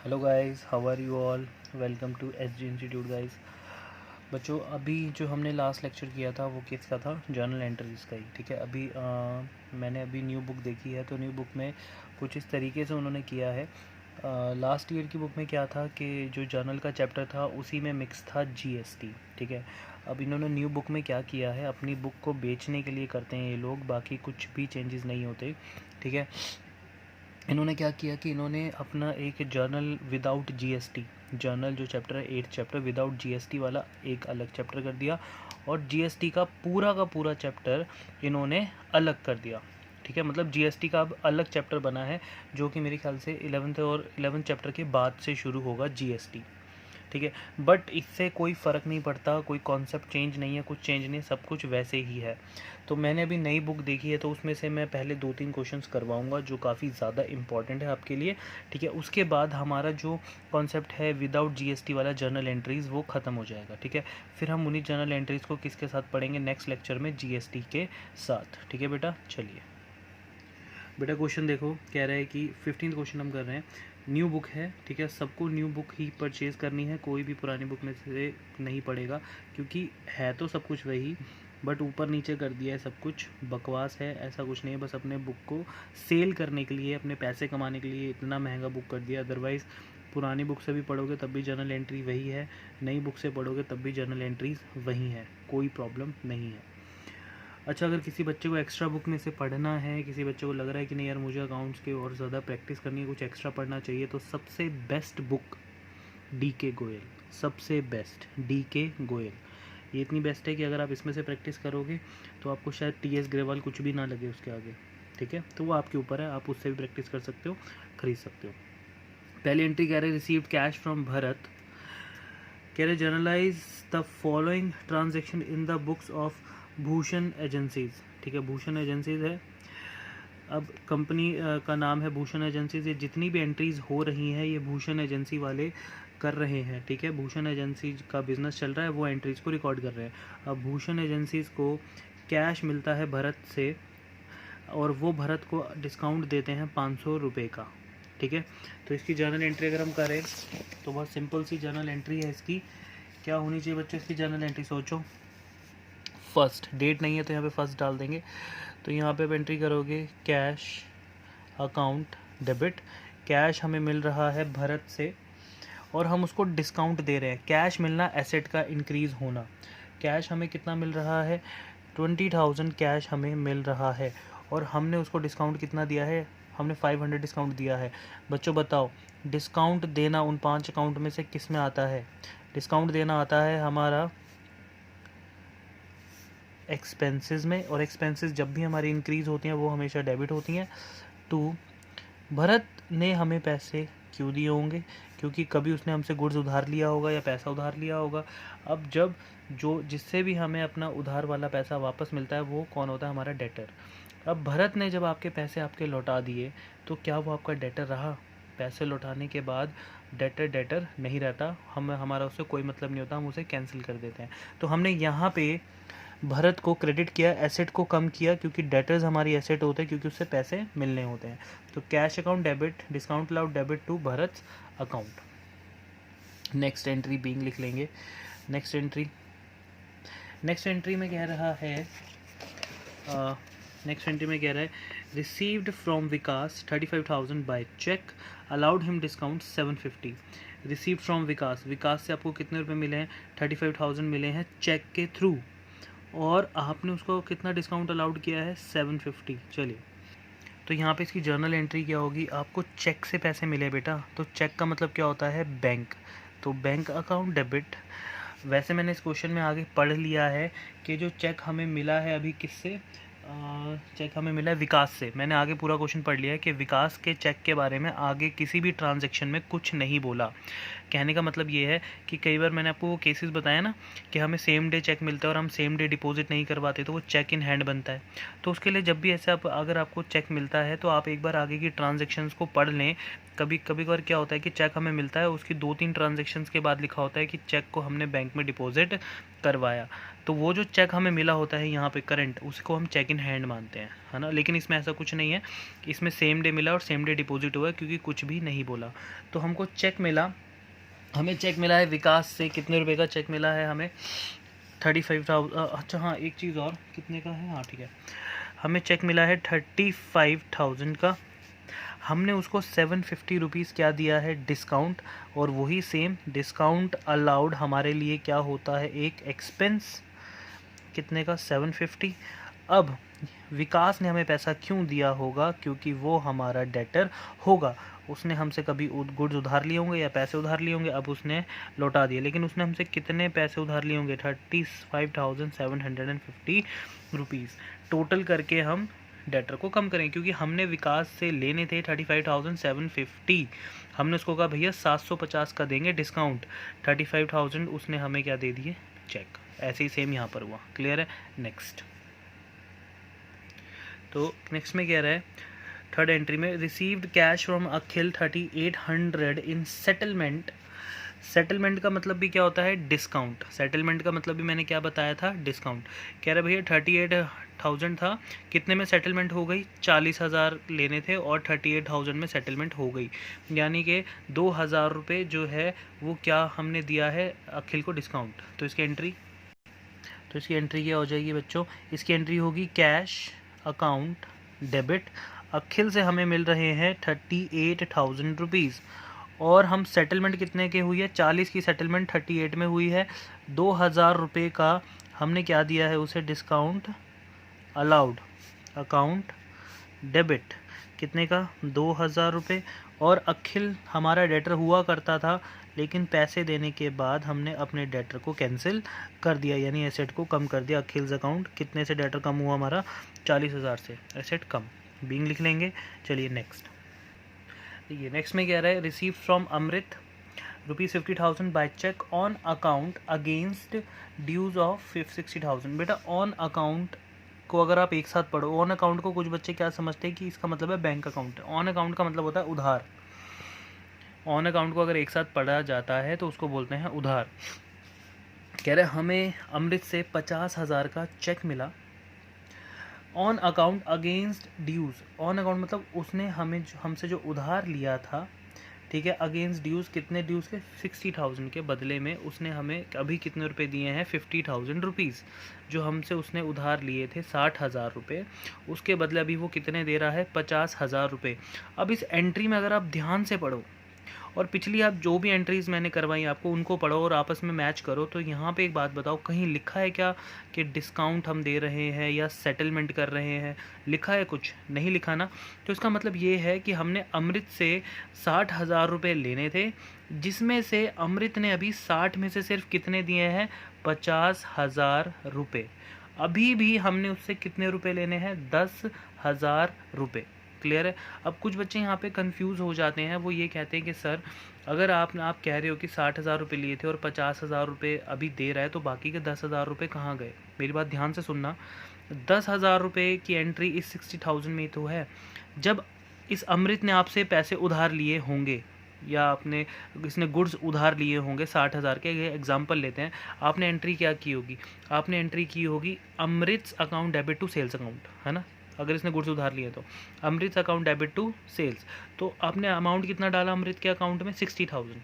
Hello guys, how are you all. Welcome to SG institute guys. बच्चों, अभी जो हमने लास्ट लेक्चर किया था वो किसका था? जर्नल एंट्रीज का ही। ठीक है, अभी मैंने अभी न्यू बुक देखी है, तो न्यू बुक में कुछ इस तरीके से उन्होंने किया है। लास्ट ईयर की बुक में क्या था कि जो जर्नल का चैप्टर था उसी में मिक्स था जीएसटी। ठीक है, अब इन्होंने न्यू बुक में क्या किया है, अपनी बुक को बेचने के लिए करते हैं ये लोग, बाकी कुछ भी चेंजेस नहीं होते। ठीक है, इन्होंने क्या किया कि इन्होंने अपना एक जर्नल विदाउट जीएसटी, जर्नल जो चैप्टर है 8th चैप्टर विदाउट जीएसटी वाला एक अलग चैप्टर कर दिया, और जीएसटी का पूरा चैप्टर इन्होंने अलग कर दिया। ठीक है, मतलब जीएसटी का अब अलग चैप्टर बना है, जो कि मेरे ख्याल से 11th चैप्टर के बाद से शुरू होगा जीएसटी। ठीक है, बट इससे कोई फ़र्क नहीं पड़ता, कोई कॉन्सेप्ट चेंज नहीं है, कुछ चेंज नहीं, सब कुछ वैसे ही है। तो मैंने अभी नई बुक देखी है, तो उसमें से मैं पहले 2-3 क्वेश्चंस करवाऊंगा जो काफ़ी ज़्यादा इंपॉर्टेंट है आपके लिए। ठीक है, उसके बाद हमारा जो कॉन्सेप्ट है विदाउट जीएसटी वाला जर्नल एंट्रीज़ वो ख़त्म हो जाएगा। ठीक है, फिर हम उन्हीं जर्नल एंट्रीज़ को किसके साथ पढ़ेंगे नेक्स्ट लेक्चर में? जीएसटी के साथ। ठीक है बेटा, चलिए बेटा क्वेश्चन देखो, कह रहा है कि 15th क्वेश्चन हम कर रहे हैं। न्यू बुक है, ठीक है, सबको न्यू बुक ही परचेज़ करनी है, कोई भी पुरानी बुक में से नहीं पड़ेगा, क्योंकि है तो सब कुछ वही, बट ऊपर नीचे कर दिया है, सब कुछ बकवास है, ऐसा कुछ नहीं है। बस अपने बुक को सेल करने के लिए, अपने पैसे कमाने के लिए इतना महंगा बुक कर दिया। अदरवाइज़ पुरानी बुक से भी पढ़ोगे तब भी जर्नल एंट्री वही है, नई बुक से पढ़ोगे तब भी जर्नल एंट्रीज वही है, कोई प्रॉब्लम नहीं है। अच्छा, अगर किसी बच्चे को एक्स्ट्रा बुक में से पढ़ना है, किसी बच्चे को लग रहा है कि नहीं यार मुझे अकाउंट्स के और ज़्यादा प्रैक्टिस करनी है, कुछ एक्स्ट्रा पढ़ना चाहिए, तो सबसे बेस्ट बुक डीके गोयल, सबसे बेस्ट डीके गोयल। ये इतनी बेस्ट है कि अगर आप इसमें से प्रैक्टिस करोगे तो आपको शायद टीएस ग्रेवाल कुछ भी ना लगे उसके आगे। ठीक है, तो वो आपके ऊपर है, आप उससे भी प्रैक्टिस कर सकते हो, खरीद सकते हो। पहली एंट्री कह रहे रिसीव्ड कैश फ्रॉम भरत, कह रहे generalized the following transaction in the books of Bhushan agencies. ठीक है, भूषण एजेंसीज है, अब कंपनी का नाम है भूषण एजेंसीज। ये जितनी भी एंट्रीज हो रही हैं ये भूषण एजेंसी वाले कर रहे हैं। ठीक है, भूषण एजेंसी का बिजनेस चल रहा है, वो एंट्रीज को रिकॉर्ड कर रहे हैं। अब भूषण एजेंसीज को कैश मिलता है भरत से, और वो भरत को डिस्काउंट देते हैं 500 रुपये का। ठीक है, तो इसकी जर्नल एंट्री अगर हम करें तो बहुत सिंपल सी जर्नल एंट्री है इसकी। क्या होनी चाहिए बच्चों इसकी जर्नल एंट्री? सोचो, फर्स्ट, डेट नहीं है तो यहाँ पे फर्स्ट डाल देंगे, तो यहाँ पे आप एंट्री करोगे कैश अकाउंट डेबिट, कैश हमें मिल रहा है भरत से और हम उसको डिस्काउंट दे रहे हैं। कैश मिलना एसेट का इंक्रीज़ होना। कैश हमें कितना मिल रहा है? 20,000 कैश हमें मिल रहा है, और हमने उसको डिस्काउंट कितना दिया है? हमने 500 डिस्काउंट दिया है। बच्चों बताओ, डिस्काउंट देना उन 5 अकाउंट में से किस में आता है? डिस्काउंट देना आता है हमारा एक्सपेंसेस में, और एक्सपेंसेस जब भी हमारी इंक्रीज़ होती हैं वो हमेशा डेबिट होती हैं। तो भरत ने हमें पैसे क्यों दिए होंगे? क्योंकि कभी उसने हमसे गुड्स उधार लिया होगा या पैसा उधार लिया होगा। अब जब जो जिससे भी हमें अपना उधार वाला पैसा वापस मिलता है वो कौन होता है? हमारा डेटर। अब भरत ने जब आपके पैसे आपके लौटा दिए तो क्या वो आपका डेटर रहा? पैसे लौटाने के बाद डेटर नहीं रहता, हमारा उससे कोई मतलब नहीं होता, हम उसे कैंसिल कर देते हैं। तो हमने यहाँ पे भरत को क्रेडिट किया, एसेट को कम किया, क्योंकि डेटर्स हमारी एसेट होते हैं, क्योंकि उससे पैसे मिलने होते हैं। तो cash account debit, discount allowed debit to Bharat account. Next entry being लिख लेंगे। नेक्स्ट एंट्री में कह रहा है, नेक्स्ट एंट्री में कह रहा है received from Vikas 35,000 by cheque, allowed him discount 750। Received from Vikas, Vikas से आपको कितने रुपए मिले हैं? 35,000 मिले हैं चेक के थ्रू, और आपने उसको कितना डिस्काउंट अलाउड किया है? 750। चलिए, तो यहाँ पे इसकी जर्नल एंट्री क्या होगी? आपको चेक से पैसे मिले बेटा, तो चेक का मतलब क्या होता है? बैंक। तो बैंक अकाउंट डेबिट। वैसे मैंने इस क्वेश्चन में आगे पढ़ लिया है कि जो चेक हमें मिला है अभी किससे, चेक हमें मिला है विकास से। मैंने आगे पूरा क्वेश्चन पढ़ लिया है कि विकास के चेक के बारे में आगे किसी भी ट्रांजैक्शन में कुछ नहीं बोला। कहने का मतलब ये है कि कई बार मैंने आपको वो केसेस बताया ना कि हमें सेम डे चेक मिलता है और हम सेम डे डिपॉजिट नहीं करवाते, तो वो चेक इन हैंड बनता है। तो उसके लिए जब भी ऐसे अगर आपको चेक मिलता है तो आप एक बार आगे की ट्रांजेक्शन्स को पढ़ लें, कभी कभी बार क्या होता है कि चेक हमें मिलता है, उसकी 2-3 ट्रांजेक्शन्स के बाद लिखा होता है कि चेक को हमने बैंक में डिपॉजिट करवाया, तो वो जो चेक हमें मिला होता है यहाँ पे करंट, उसको हम चेक इन हैंड मानते हैं, है ना। लेकिन इसमें ऐसा कुछ नहीं है, इसमें सेम डे मिला और सेम डे डिपॉजिट हुआ, क्योंकि कुछ भी नहीं बोला। तो हमको चेक मिला, हमें चेक मिला है विकास से, कितने रुपए का चेक मिला है हमें? 35,000। अच्छा हाँ, एक चीज़ और, कितने का है, हाँ ठीक है, हमें चेक मिला है 35,000 का। हमने उसको 750 रुपीज़ क्या दिया है, डिस्काउंट। और वही सेम डिस्काउंट अलाउड हमारे लिए क्या होता है, एक एक्सपेंस, कितने का, 750। अब विकास ने हमें पैसा क्यों दिया होगा, क्योंकि वो हमारा डेटर होगा। उसने हमसे कभी गुड्स उधार लिए होंगे या पैसे उधार लिए होंगे, अब उसने लौटा दिए। लेकिन उसने हमसे कितने पैसे उधार लिए होंगे, 35,750 रुपीज़। टोटल करके हम डेटर को कम करें, क्योंकि हमने विकास से लेने थे 35,750, हमने उसको कहा भैया 750 का देंगे डिस्काउंट, 35,000 उसने हमें क्या दे दिए, चेक। ऐसे ही सेम यहाँ पर हुआ। क्लियर है। नेक्स्ट, तो नेक्स्ट में क्या रहा है, थर्ड एंट्री में received cash from Akhil 3800 in settlement. Settlement का मतलब भी क्या होता है, डिस्काउंट। सेटलमेंट का मतलब भी मैंने क्या बताया था, डिस्काउंट। कह रहे भैया 38,000 था, कितने में सेटलमेंट हो गई, 40,000 लेने थे और 38,000 में सेटलमेंट हो गई, यानी कि 2,000 रुपये जो है वो क्या हमने दिया है अखिल को डिस्काउंट। तो इसकी एंट्री क्या हो जाएगी बच्चों, इसकी एंट्री होगी कैश अकाउंट डेबिट। अखिल से हमें मिल रहे हैं 38,000 रुपीज़, और हम सेटलमेंट कितने के हुई है, 40 की सेटलमेंट 38 में हुई है। 2,000 रुपये का हमने क्या दिया है उसे, डिस्काउंट अलाउड, अकाउंट डेबिट, कितने का, 2,000 रुपये। और अखिल हमारा डेटर हुआ करता था, लेकिन पैसे देने के बाद हमने अपने डेटर को कैंसिल कर दिया, यानी एसेट को कम कर दिया। अखिल्स अकाउंट कितने से डेटर कम हुआ हमारा, 40,000 से, एसेट कम, बीइंग लिख लेंगे। चलिए नेक्स्ट, देखिए नेक्स्ट में क्या रहा है, receive from Amrit ₹50,000 by cheque on account against dues of 60,000। बेटा ऑन अकाउंट को अगर आप एक साथ पढ़ो, ऑन अकाउंट को कुछ बच्चे क्या समझते हैं कि इसका मतलब है बैंक अकाउंट। ऑन अकाउंट का मतलब होता है उधार। ऑन अकाउंट को अगर एक साथ पढ़ा जाता है तो उसको बोलते हैं उधार। कह रहे हमें अमृत से 50,000 का चेक मिला on account against dues. On account मतलब उसने हमसे जो उधार लिया था, ठीक है, अगेंस्ट ड्यूज़, कितने ड्यूज़ के, 60,000 के बदले में उसने हमें अभी कितने रुपए दिए हैं, 50,000 रुपीज़। जो हमसे उसने उधार लिए थे 60,000 रुपये, उसके बदले अभी वो कितने दे रहा है, 50,000 रुपये। अब इस एंट्री में अगर आप ध्यान से पढ़ो और पिछली आप जो भी एंट्रीज़ मैंने करवाई आपको उनको पढ़ो और आपस में मैच करो, तो यहाँ पे एक बात बताओ, कहीं लिखा है क्या कि डिस्काउंट हम दे रहे हैं या सेटलमेंट कर रहे हैं, लिखा है, कुछ नहीं लिखा ना। तो इसका मतलब ये है कि हमने अमृत से 60,000 रुपये लेने थे, जिसमें से अमृत ने अभी 60 में से सिर्फ कितने दिए हैं, 50,000 रुपये। अभी भी हमने उससे कितने रुपए लेने हैं, 10,000 रुपये। क्लियर है। अब कुछ बच्चे यहाँ पे कंफ्यूज हो जाते हैं, वो ये कहते हैं कि सर अगर आप कह रहे हो कि 60,000 रुपये लिए थे और 50,000 रुपये अभी दे रहा है, तो बाकी के 10,000 रुपये कहाँ गए। मेरी बात ध्यान से सुनना, 10,000 रुपये की एंट्री इस 60,000 में तो है। जब इस अमृत ने आपसे पैसे उधार लिए होंगे या इसने गुड्स उधार लिए होंगे 60,000 के, एग्जाम्पल लेते हैं, आपने एंट्री क्या की होगी, आपने एंट्री की होगी Amrit account debit to sales account, है ना। अगर इसने गुड्स उधार लिए तो Amrit account debit to sales, तो आपने अमाउंट कितना डाला अमृत के अकाउंट में, 60,000।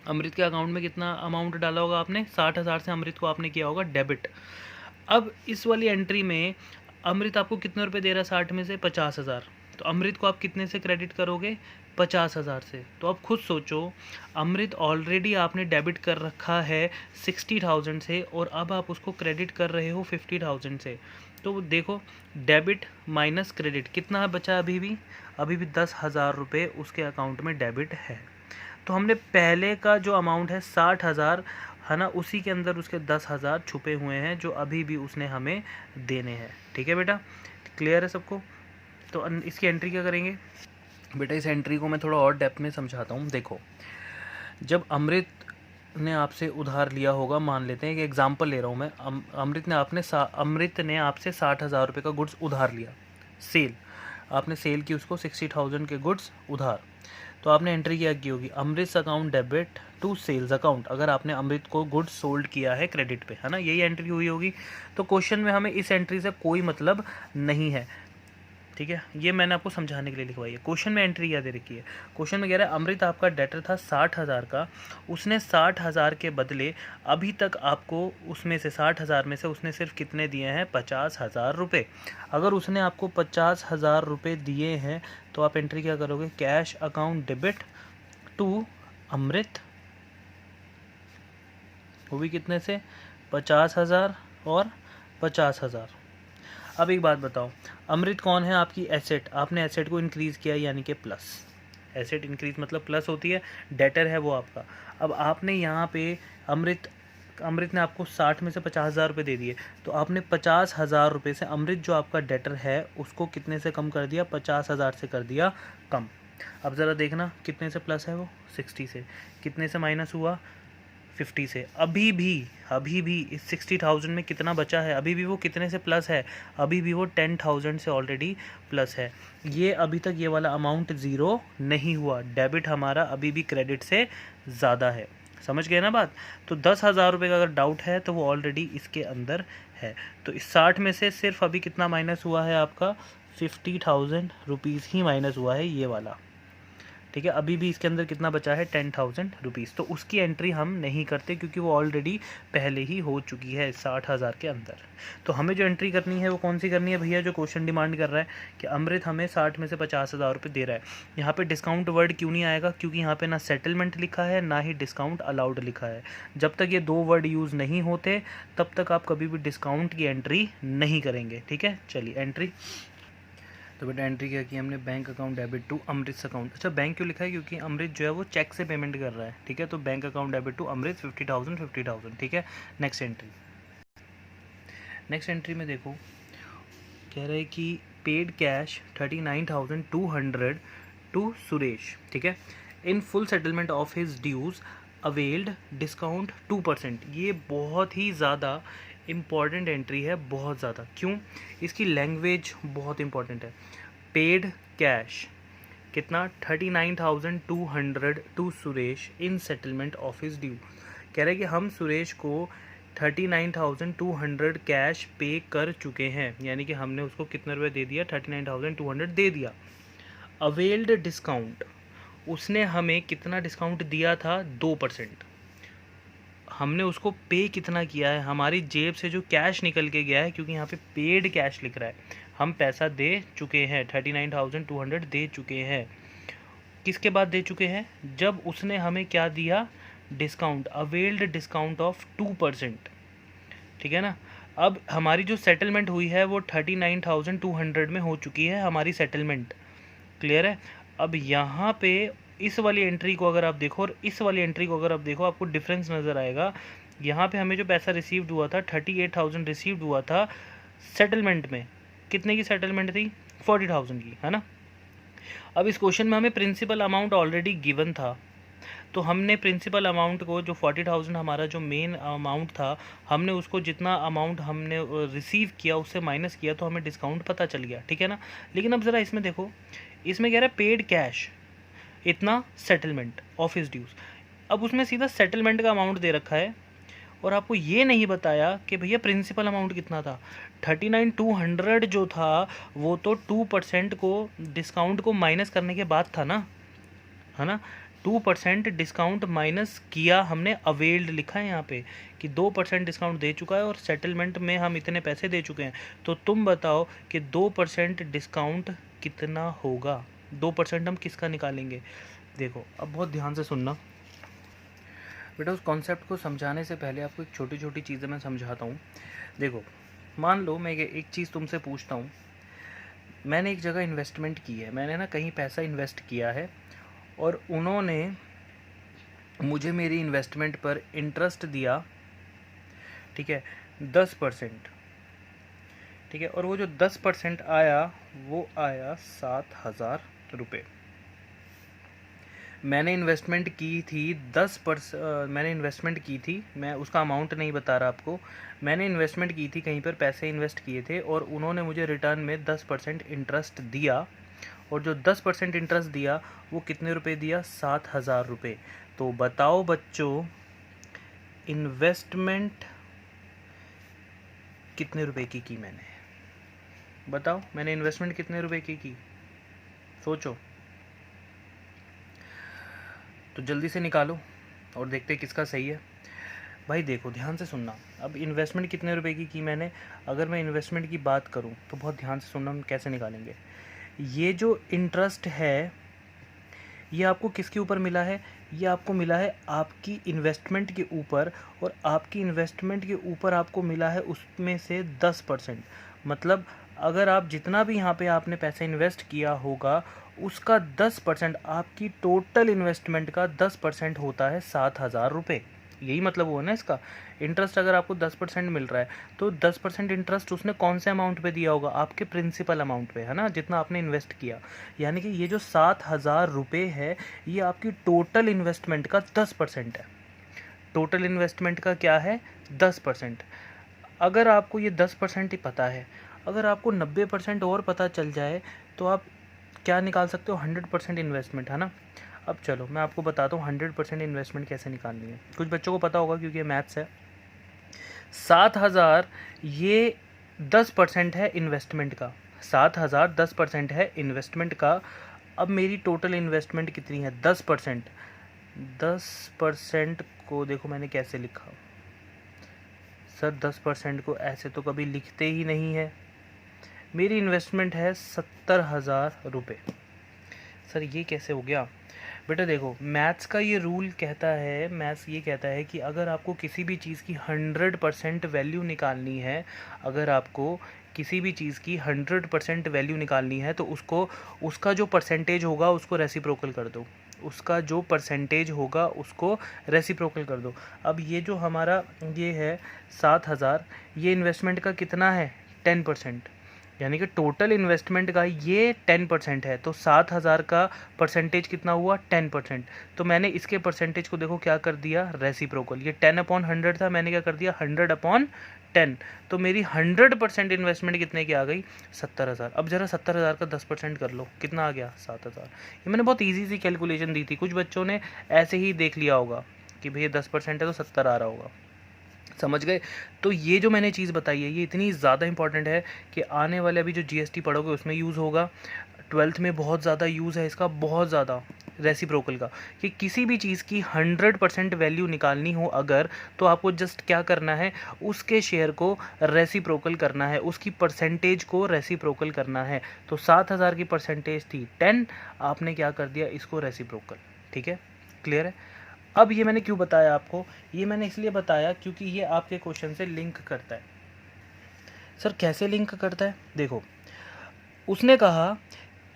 अमृत के अकाउंट में कितना अमाउंट डाला होगा आपने, 60,000 से अमृत को आपने किया होगा डेबिट। अब इस वाली एंट्री में अमृत आपको कितने रुपए दे रहा है, 60 में से 50,000, तो अमृत को आप कितने से क्रेडिट करोगे, 50,000 से। तो आप खुद सोचो, अमृत ऑलरेडी आपने डेबिट कर रखा है 60,000 से और अब आप उसको क्रेडिट कर रहे हो 50,000 से। तो देखो, डेबिट माइनस क्रेडिट कितना बचा, अभी भी 10,000 रुपये उसके अकाउंट में डेबिट है। तो हमने पहले का जो अमाउंट है 60,000, है ना, उसी के अंदर उसके 10,000 छुपे हुए हैं जो अभी भी उसने हमें देने हैं। ठीक है बेटा, क्लियर है सबको। तो इसकी एंट्री क्या करेंगे बेटा, इस एंट्री को मैं थोड़ा और डेप्थ में समझाता हूँ। देखो, जब अमृत ने आपसे उधार लिया होगा, मान लेते हैं कि एग्जांपल ले रहा हूँ मैं, अमृत ने आपसे 60,000 रुपये का गुड्स उधार लिया, आपने सेल की उसको 60,000 के गुड्स उधार। तो आपने एंट्री क्या की होगी, Amrit account debit to sales account, अगर आपने अमृत को गुड सोल्ड किया है क्रेडिट पे, है ना, यही एंट्री हुई होगी। तो क्वेश्चन में हमें इस एंट्री से कोई मतलब नहीं है, ठीक है, ये मैंने आपको समझाने के लिए लिखवाई है। क्वेश्चन में एंट्री क्या दे रखी है, क्वेश्चन में कह रहा है अमृत आपका डेटर था 60,000 का, उसने 60,000 के बदले अभी तक आपको उसमें से 60,000 में से उसने सिर्फ कितने दिए हैं, 50,000 रुपये। अगर उसने आपको 50,000 रुपये दिए हैं तो आप एंट्री क्या करोगे, कैश अकाउंट डेबिट टू अमृत, वो भी कितने से, 50,000 और 50,000। अब एक बात बताओ, अमृत कौन है, आपकी एसेट, आपने एसेट को इंक्रीज़ किया यानी कि प्लस, एसेट इंक्रीज मतलब प्लस होती है, डेटर है वो आपका। अब आपने यहाँ पे अमृत ने आपको 60 में से 50,000 रुपये दे दिए, तो आपने 50,000 रुपये से अमृत जो आपका डेटर है उसको कितने से कम कर दिया, 50,000 से कर दिया कम। अब ज़रा देखना कितने से प्लस है वो, 60 से, कितने से माइनस हुआ, 50 से। अभी भी इस 60,000 में कितना बचा है, अभी भी वो कितने से प्लस है, अभी भी वो 10,000 से ऑलरेडी प्लस है। ये अभी तक ये वाला अमाउंट ज़ीरो नहीं हुआ, डेबिट हमारा अभी भी क्रेडिट से ज़्यादा है, समझ गए ना बात। तो 10,000 रुपये का अगर डाउट है तो वो ऑलरेडी इसके अंदर है। तो इस 60 में से सिर्फ अभी कितना माइनस हुआ है, आपका 50,000 रुपीज़ ही माइनस हुआ है, ये वाला, ठीक है। अभी भी इसके अंदर कितना बचा है, 10,000 रुपीज़, तो उसकी एंट्री हम नहीं करते क्योंकि वो ऑलरेडी पहले ही हो चुकी है 60,000 के अंदर। तो हमें जो एंट्री करनी है वो कौन सी करनी है भैया, जो क्वेश्चन डिमांड कर रहा है कि अमृत हमें 60 में से 50,000 रुपये दे रहा है। यहाँ पे डिस्काउंट वर्ड क्यों नहीं आएगा, क्योंकि यहाँ पे ना सेटलमेंट लिखा है ना ही डिस्काउंट अलाउड लिखा है। जब तक ये दो वर्ड यूज़ नहीं होते तब तक आप कभी भी डिस्काउंट की एंट्री नहीं करेंगे, ठीक है। चलिए एंट्री, तो बेटा एंट्री क्या की हमने, bank account debit to Amrit account. अच्छा बैंक क्यों लिखा है, क्योंकि अमृत जो है वो चेक से पेमेंट कर रहा है, ठीक है। तो बैंक अकाउंट डेबिट टू अमृत 50,000, ठीक है। नेक्स्ट एंट्री में देखो कह रहे हैं कि पेड कैश 39,200 टू सुरेश, ठीक है, in full settlement of his dues availed discount 2%। ये बहुत ही ज़्यादा इम्पॉर्टेंट एंट्री है, बहुत ज़्यादा। क्यों, इसकी लैंग्वेज बहुत इम्पॉर्टेंट है। पेड कैश कितना, 39,200 to Suresh in settlement of his due. कह रहे हैं कि हम सुरेश को 39,200 कैश पे कर चुके हैं, यानी कि हमने उसको कितने रुपये दे दिया, 39,200 दे दिया। अवेल्ड डिस्काउंट, उसने हमें कितना डिस्काउंट दिया था, 2%। हमने उसको पे कितना किया है, हमारी जेब से जो कैश निकल के गया है, क्योंकि यहाँ पे पेड कैश लिख रहा है, हम पैसा दे चुके हैं, 39,200 दे चुके हैं। किसके बाद दे चुके हैं, जब उसने हमें क्या दिया, डिस्काउंट, अवेल्ड डिस्काउंट ऑफ 2%, ठीक है ना। अब हमारी जो सेटलमेंट हुई है वो 39,200 में हो चुकी है हमारी सेटलमेंट, क्लियर है। अब यहाँ पे इस वाली एंट्री को अगर आप देखो और इस वाली एंट्री को अगर आप देखो, आपको डिफरेंस नज़र आएगा। यहाँ पे हमें जो पैसा रिसीव्ड हुआ था, 38,000 रिसीव्ड हुआ था सेटलमेंट में। कितने की सेटलमेंट थी, 40,000 की, है ना। अब इस क्वेश्चन में हमें प्रिंसिपल अमाउंट ऑलरेडी गिवन था, तो हमने प्रिंसिपल अमाउंट को, जो 40,000 हमारा जो मेन अमाउंट था, हमने उसको जितना अमाउंट हमने रिसीव किया उससे माइनस किया, तो हमें डिस्काउंट पता चल गया, ठीक है ना। लेकिन अब ज़रा इसमें देखो, इसमें कह रहा है पेड कैश इतना सेटलमेंट ऑफ हिज ड्यूज। अब उसमें सीधा सेटलमेंट का अमाउंट दे रखा है और आपको ये नहीं बताया कि भैया प्रिंसिपल अमाउंट कितना था। 39,200 जो था वो तो 2% को डिस्काउंट को माइनस करने के बाद था ना, है ना। 2% डिस्काउंट माइनस किया हमने, अवेल्ड लिखा है यहाँ पे कि 2% डिस्काउंट दे चुका है और सेटलमेंट में हम इतने पैसे दे चुके हैं। तो तुम बताओ कि 2% डिस्काउंट कितना होगा, 2% हम किसका निकालेंगे। देखो अब बहुत ध्यान से सुनना बेटा, उस कॉन्सेप्ट को समझाने से पहले आपको एक छोटी छोटी चीज़ें मैं समझाता हूँ। देखो मान लो मैं एक चीज़ तुमसे पूछता हूँ, मैंने एक जगह इन्वेस्टमेंट की है, मैंने ना कहीं पैसा इन्वेस्ट किया है और उन्होंने मुझे मेरी इन्वेस्टमेंट पर इंटरेस्ट दिया, ठीक है, 10%, ठीक है। और वो जो 10% आया वो आया 7,000 रुपये। मैंने इन्वेस्टमेंट की थी 10%, मैंने इन्वेस्टमेंट की थी, मैं उसका अमाउंट नहीं बता रहा आपको, मैंने इन्वेस्टमेंट की थी, कहीं पर पैसे इन्वेस्ट किए थे और उन्होंने मुझे रिटर्न में 10% इंटरेस्ट दिया और जो 10% इंटरेस्ट दिया वो कितने रुपए दिया, 7,000 रुपये। तो बताओ बच्चों इन्वेस्टमेंट कितने रुपए की मैंने, बताओ मैंने इन्वेस्टमेंट कितने रुपए की, सोचो। तो जल्दी से निकालो और देखते किसका सही है। भाई देखो ध्यान से सुनना, अब इन्वेस्टमेंट कितने रुपए की मैंने, अगर मैं इन्वेस्टमेंट की बात करूं तो बहुत ध्यान से सुनना हम कैसे निकालेंगे। ये जो इंटरेस्ट है ये आपको किसके ऊपर मिला है, ये आपको मिला है आपकी इन्वेस्टमेंट के ऊपर, और आपकी इन्वेस्टमेंट के ऊपर आपको मिला है उसमें से 10%। मतलब अगर आप जितना भी यहाँ पे आपने पैसा इन्वेस्ट किया होगा उसका 10%, आपकी टोटल इन्वेस्टमेंट का 10% होता है 7,000 रुपये। यही मतलब हुआ ना इसका। इंटरेस्ट अगर आपको 10% मिल रहा है तो 10% इंटरेस्ट उसने कौन से अमाउंट पे दिया होगा, आपके प्रिंसिपल अमाउंट पे, है ना, जितना आपने इन्वेस्ट किया। यानी कि ये जो 7,000 रुपये है ये आपकी टोटल इन्वेस्टमेंट का 10% है। टोटल इन्वेस्टमेंट का क्या है, 10%। अगर आपको ये 10% ही पता है, अगर आपको 90% और पता चल जाए तो आप क्या निकाल सकते हो, 100% इन्वेस्टमेंट, है ना। अब चलो मैं आपको बताता हूँ 100% इन्वेस्टमेंट कैसे निकालनी है। कुछ बच्चों को पता होगा क्योंकि ये मैथ्स है। 7,000 ये 10% है इन्वेस्टमेंट का, 7,000 10% है इन्वेस्टमेंट का। अब मेरी टोटल इन्वेस्टमेंट कितनी है, 10%। 10% को देखो मैंने कैसे लिखा, सर 10% को ऐसे तो कभी लिखते ही नहीं है। मेरी इन्वेस्टमेंट है 70,000 रुपये। सर ये कैसे हो गया, बेटा देखो मैथ्स का ये रूल कहता है, मैथ्स ये कहता है कि अगर आपको किसी भी चीज़ की 100% वैल्यू निकालनी है, अगर आपको किसी भी चीज़ की 100% वैल्यू निकालनी है तो उसको, उसका जो परसेंटेज होगा उसको रेसिप्रोकल कर दो, उसका जो परसेंटेज होगा उसको रेसिप्रोकल कर दो। अब ये जो हमारा ये है 7,000, ये इन्वेस्टमेंट का कितना है, 10%, यानी कि टोटल इन्वेस्टमेंट का ये 10% है। तो 7,000 का परसेंटेज कितना हुआ, 10%। तो मैंने इसके परसेंटेज को देखो क्या कर दिया, रेसिप्रोकल। ये 10/100 था, मैंने क्या कर दिया 100/10। तो मेरी 100% इन्वेस्टमेंट कितने की आ गई, 70,000। अब जरा 70,000 का 10% कर लो, कितना आ गया, 7,000। ये मैंने बहुत ईजी सी कैलकुलेशन दी थी, कुछ बच्चों ने ऐसे ही देख लिया होगा कि भैया 10% है तो 70 आ रहा होगा, समझ गए। तो ये जो मैंने चीज़ बताई है ये इतनी ज़्यादा इंपॉर्टेंट है कि आने वाले अभी जो जीएसटी पढ़ोगे उसमें यूज़ होगा, 12th में बहुत ज़्यादा यूज़ है इसका, बहुत ज़्यादा, रेसिप्रोकल का। कि किसी भी चीज़ की 100% वैल्यू निकालनी हो अगर, तो आपको जस्ट क्या करना है, उसके शेयर को रेसिप्रोकल करना है, उसकी परसेंटेज को रेसिप्रोकल करना है। तो 7,000 की परसेंटेज थी 10, आपने क्या कर दिया, इसको रेसिप्रोकल। ठीक है, क्लियर है। अब ये मैंने क्यों बताया आपको, ये मैंने इसलिए बताया क्योंकि ये आपके क्वेश्चन से लिंक करता है। सर कैसे लिंक करता है, देखो उसने कहा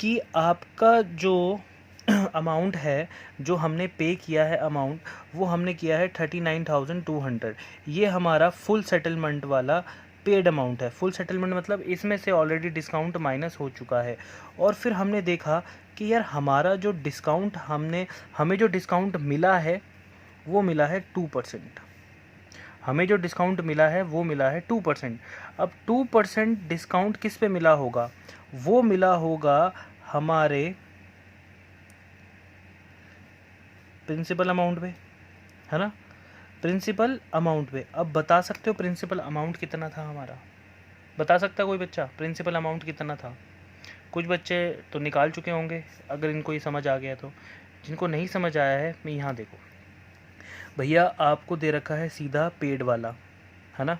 कि आपका जो अमाउंट है, जो हमने पे किया है अमाउंट, वो हमने किया है 39,200। ये हमारा फुल सेटलमेंट वाला पेड अमाउंट है। फुल सेटलमेंट मतलब इसमें से ऑलरेडी डिस्काउंट माइनस हो चुका है। और फिर हमने देखा कि यार हमारा जो डिस्काउंट हमें जो डिस्काउंट मिला है वो मिला है 2%। हमें जो डिस्काउंट मिला है वो मिला है 2%। अब 2% डिस्काउंट किस पे मिला होगा, वो मिला होगा हमारे प्रिंसिपल अमाउंट पे, है ना, प्रिंसिपल अमाउंट पे। अब बता सकते हो प्रिंसिपल अमाउंट कितना था हमारा, बता सकता है कोई बच्चा प्रिंसिपल अमाउंट कितना था। कुछ बच्चे तो निकाल चुके होंगे अगर इनको ये समझ आ गया तो, जिनको नहीं समझ आया है मैं यहाँ देखो भैया आपको दे रखा है सीधा पेड वाला, है ना।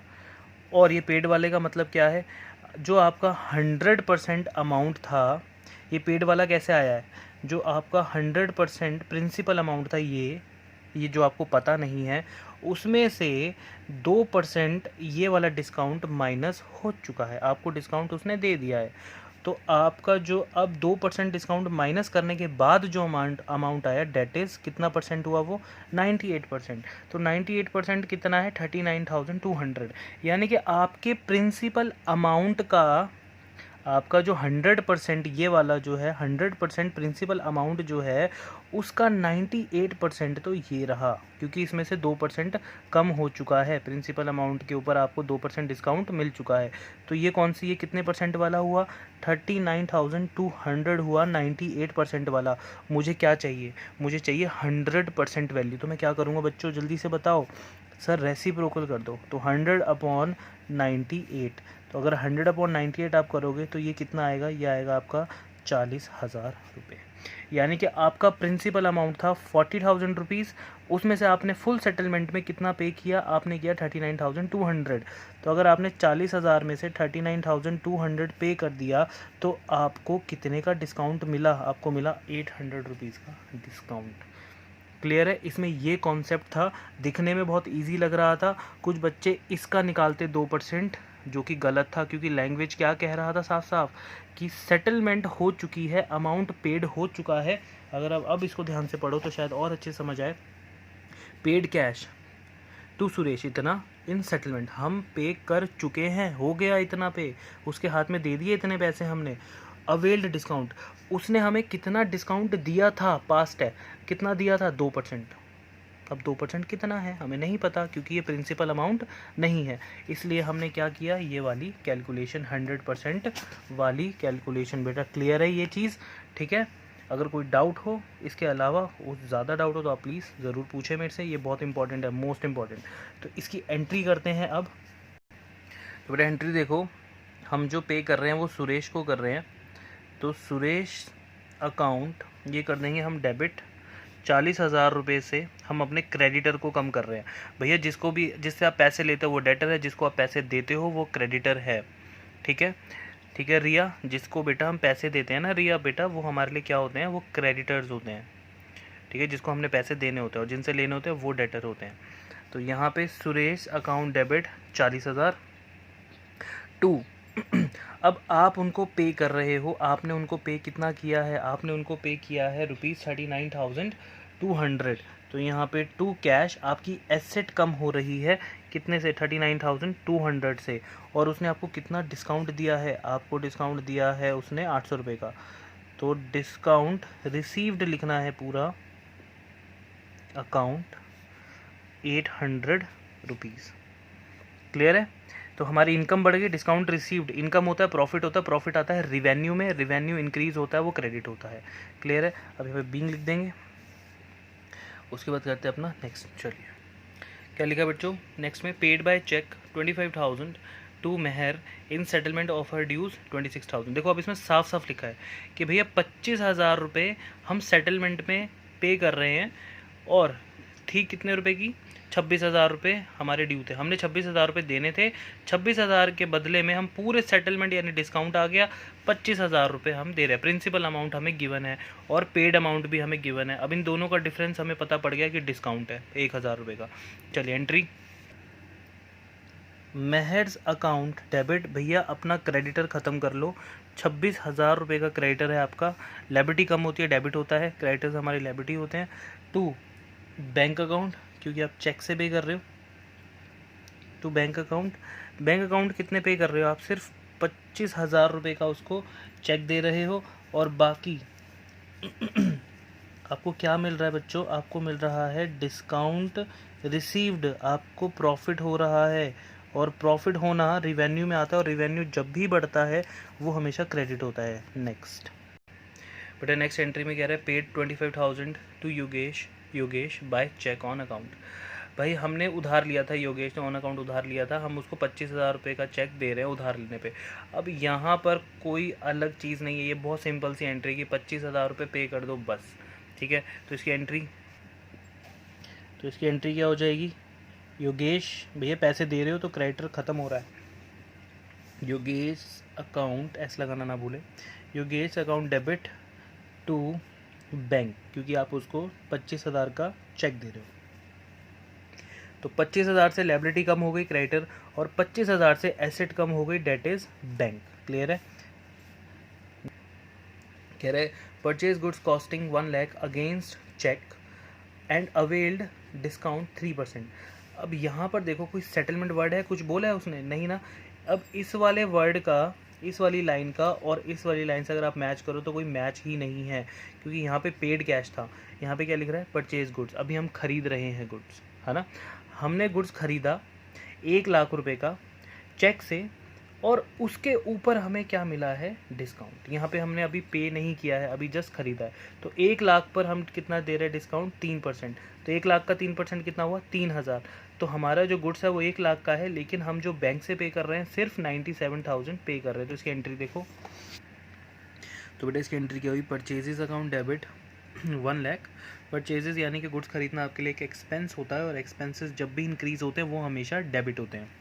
और ये पेड वाले का मतलब क्या है, जो आपका 100% अमाउंट था, ये पेड वाला कैसे आया है, जो आपका 100% प्रिंसिपल अमाउंट था, ये जो आपको पता नहीं है, उसमें से 2% ये वाला डिस्काउंट माइनस हो चुका है, आपको डिस्काउंट उसने दे दिया है। तो आपका जो अब 2% डिस्काउंट माइनस करने के बाद जो अमाउंट आया डेट इज़ कितना परसेंट हुआ, वो 98%। तो 98% कितना है, 39,200। यानी कि आपके प्रिंसिपल अमाउंट का, आपका जो 100% ये वाला जो है 100% प्रिंसिपल अमाउंट जो है उसका 98% तो ये रहा, क्योंकि इसमें से 2% कम हो चुका है, प्रिंसिपल अमाउंट के ऊपर आपको 2% डिस्काउंट मिल चुका है। तो ये कौन सी, ये कितने परसेंट वाला हुआ, 39,200 हुआ 98% वाला। मुझे क्या चाहिए, मुझे चाहिए 100% वैल्यू। तो मैं क्या करूँगा बच्चों, जल्दी से बताओ सर, रेसिप्रोकल कर दो। तो 100/98, तो अगर 100/98 आप करोगे तो ये कितना आएगा, ये आएगा आपका 40,000 रुपये। यानी कि आपका प्रिंसिपल अमाउंट था 40,000 रुपीज़, उसमें से आपने फुल सेटलमेंट में कितना पे किया, आपने किया 39,200। तो अगर आपने 40,000 में से 39,200 पे कर दिया तो आपको कितने का डिस्काउंट मिला, आपको मिला 800 रुपीज़ का डिस्काउंट। क्लियर है। इसमें ये कॉन्सेप्ट था, दिखने में बहुत इजी लग रहा था, कुछ बच्चे इसका निकालते 2%, जो कि गलत था, क्योंकि लैंग्वेज क्या कह रहा था साफ साफ कि सेटलमेंट हो चुकी है, अमाउंट पेड हो चुका है। अगर आप अब इसको ध्यान से पढ़ो तो शायद और अच्छे समझ आए। पेड कैश टू सुरेश इतना इन सेटलमेंट, हम पे कर चुके हैं, हो गया इतना पे, उसके हाथ में दे दिए इतने पैसे हमने। अवेल्ड डिस्काउंट, उसने हमें कितना डिस्काउंट दिया था, पास्ट है, कितना दिया था, 2%। अब 2% कितना है हमें नहीं पता, क्योंकि ये प्रिंसिपल अमाउंट नहीं है, इसलिए हमने क्या किया, ये वाली कैलकुलेशन, 100% वाली कैलकुलेशन। बेटा क्लियर है ये चीज़, ठीक है। अगर कोई डाउट हो इसके अलावा, ज़्यादा डाउट हो तो आप प्लीज़ ज़रूर पूछें मेरे से, ये बहुत इंपॉर्टेंट है, मोस्ट इंपॉर्टेंट। तो इसकी एंट्री करते हैं अब। तो बेटा एंट्री देखो, हम जो पे कर रहे हैं वो सुरेश को कर रहे हैं, तो सुरेश अकाउंट ये कर देंगे हम डेबिट। 40,000 रुपये से हम अपने क्रेडिटर को कम कर रहे हैं। भैया जिसको भी, जिससे आप पैसे लेते हो वो डेटर है, जिसको आप पैसे देते हो वो क्रेडिटर है, ठीक है। ठीक है रिया, जिसको बेटा हम पैसे देते हैं ना रिया बेटा, वो हमारे लिए क्या होते हैं, वो क्रेडिटर्स होते हैं, ठीक है। जिसको हमने पैसे देने होते हैं और जिनसे लेने होते हैं वो डेटर होते हैं। तो यहाँ पे सुरेश अकाउंट डेबिट 40,000 टू अब आप उनको पे कर रहे हो, आपने उनको पे कितना किया है, आपने उनको पे किया है ₹39,200। तो यहाँ पे टू कैश आपकी एसेट कम हो रही है, कितने से, 39,200 से। और उसने आपको कितना डिस्काउंट दिया है, आपको डिस्काउंट दिया है उसने 800 रुपये का। तो डिस्काउंट रिसीव्ड लिखना है पूरा, अकाउंट 800 रुपीज़। क्लियर है। तो हमारी इनकम बढ़ गई, डिस्काउंट रिसीव्ड, इनकम होता है, प्रॉफिट होता है, प्रॉफिट आता है रिवेन्यू में, रिवेन्यू इंक्रीज होता है, वो क्रेडिट होता है। क्लियर है। अब यहाँ पे बीइंग लिख देंगे, उसके बाद करते हैं अपना नेक्स्ट। चलिए क्या लिखा बच्चों, नेक्स्ट में paid by cheque 25,000 to Mehar in settlement of her dues 26,000। देखो अब इसमें साफ साफ लिखा है कि भैया 25,000 रुपये हम सेटलमेंट में पे कर रहे हैं, और थी कितने रुपए की, 26,000 रुपये हमारे ड्यू थे, हमने 26,000 रुपये देने थे, 26,000 के बदले में हम पूरे सेटलमेंट यानी डिस्काउंट आ गया, 25,000 रुपये हम दे रहे हैं। प्रिंसिपल अमाउंट हमें गिवन है और पेड अमाउंट भी हमें गिवन है। अब इन दोनों का डिफरेंस हमें पता पड़ गया कि डिस्काउंट है 1,000 रुपये का। चलिए एंट्री, मेहर्स अकाउंट डेबिट, भैया अपना क्रेडिटर ख़त्म कर लो, 26,000 रुपये का क्रेडिटर है आपका। लेबिलिटी कम होती है, डेबिट होता है, क्रेडिटर्स हमारी लेबिलिटी होते हैं। टू बैंक अकाउंट, क्योंकि आप चेक से पे कर रहे हो, to bank account. Bank account कितने पे कर रहे हो आप, सिर्फ 25,000 रुपये का उसको चेक दे रहे हो, और बाकी आपको क्या मिल रहा है बच्चों, आपको मिल रहा है डिस्काउंट रिसीव्ड, आपको प्रॉफिट हो रहा है, और प्रॉफिट होना रिवेन्यू में आता है, और रिवेन्यू जब भी बढ़ता है वो हमेशा क्रेडिट होता है। नेक्स्ट बेटा, नेक्स्ट एंट्री में कह रहा है paid 25,000 to Yogesh by cheque on account. भाई हमने उधार लिया था, योगेश ने ऑन अकाउंट उधार लिया था, हम उसको 25,000 रुपये का चेक दे रहे हैं उधार लेने पे। अब यहाँ पर कोई अलग चीज़ नहीं है, ये बहुत सिंपल सी एंट्री की 25,000 रुपये पे कर दो बस, ठीक है। तो इसकी एंट्री क्या हो जाएगी, योगेश भैया पैसे दे रहे हो तो क्रेडिटर ख़त्म हो रहा है, योगेश अकाउंट, ऐसा लगाना ना भूले, Yogesh account debit to bank, क्योंकि आप उसको 25,000 का चेक दे रहे हो। तो 25,000 से लायबिलिटी कम हो गई क्रेडिटर, और 25,000 से एसेट कम हो गई, डेट इज बैंक। क्लियर है। कह रहे purchase goods costing 1 lakh against cheque and availed discount 3%। अब यहाँ पर देखो कोई सेटलमेंट वर्ड है, कुछ बोला है उसने, नहीं ना। अब इस वाले वर्ड का इस वाली लाइन का और इस वाली लाइन से अगर आप मैच करो तो कोई मैच ही नहीं है, क्योंकि यहाँ पे पेड कैश था, यहाँ पे क्या लिख रहा है, परचेज गुड्स। अभी हम खरीद रहे हैं गुड्स, है ना। हमने गुड्स खरीदा 1,00,000 रुपये का चेक से, और उसके ऊपर हमें क्या मिला है, डिस्काउंट। यहाँ पे हमने अभी पे नहीं किया है, अभी जस्ट खरीदा है। तो 1,00,000 पर हम कितना दे रहे हैं डिस्काउंट, 3%। तो 1,00,000 का 3% कितना हुआ, 3,000। तो हमारा जो गुड्स है वो 1,00,000 का है, लेकिन हम जो बैंक से पे कर रहे हैं सिर्फ 97,000 पे कर रहे हैं। तो इसकी एंट्री देखो, तो बेटा इसकी एंट्री क्या हुई, परचेजेस अकाउंट डेबिट 1,00,000। परचेजेस यानी कि गुड्स खरीदना आपके लिए एक एक्सपेंस होता है, और एक्सपेंसेस जब भी इंक्रीज होते हैं वो हमेशा डेबिट होते हैं।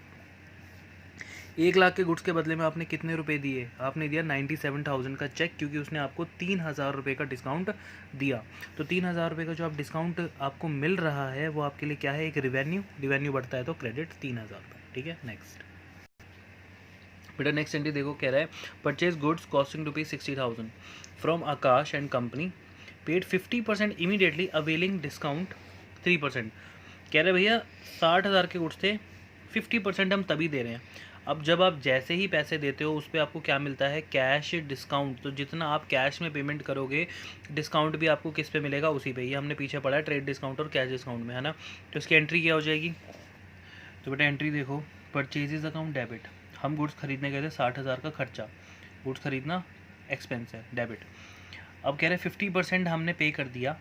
1,00,000 के गुड्स के बदले में आपने कितने रुपए दिए, आपने दिया 97,000 का चेक, क्योंकि उसने आपको 3,000 रुपये का डिस्काउंट दिया। तो 3,000 रुपये का जो आप डिस्काउंट आपको मिल रहा है वो आपके लिए क्या है, एक रिवेन्यू बढ़ता है तो क्रेडिट 3,000 का। ठीक है, नेक्स्ट बेटा नेक्स्ट एंट्री देखो, कह रहा है purchase goods costing ₹60,000 from Akash and company, paid 50% immediately availing discount 3%। कह रहे भैया 60,000 के गुड्स थे, 50% हम तभी दे रहे हैं। अब जब आप जैसे ही पैसे देते हो उस पर आपको क्या मिलता है, कैश डिस्काउंट। तो जितना आप कैश में पेमेंट करोगे डिस्काउंट भी आपको किस पे मिलेगा, उसी पे। ये हमने पीछे पढ़ा है ट्रेड डिस्काउंट और कैश डिस्काउंट में, है ना। तो इसकी एंट्री क्या हो जाएगी, तो बेटा एंट्री देखो, परचेजेस अकाउंट डेबिट, हम गुड्स खरीदने गए थे, 60,000 का खर्चा, गुड्स खरीदना एक्सपेंस है, डेबिट। अब कह रहे 50% हमने पे कर दिया,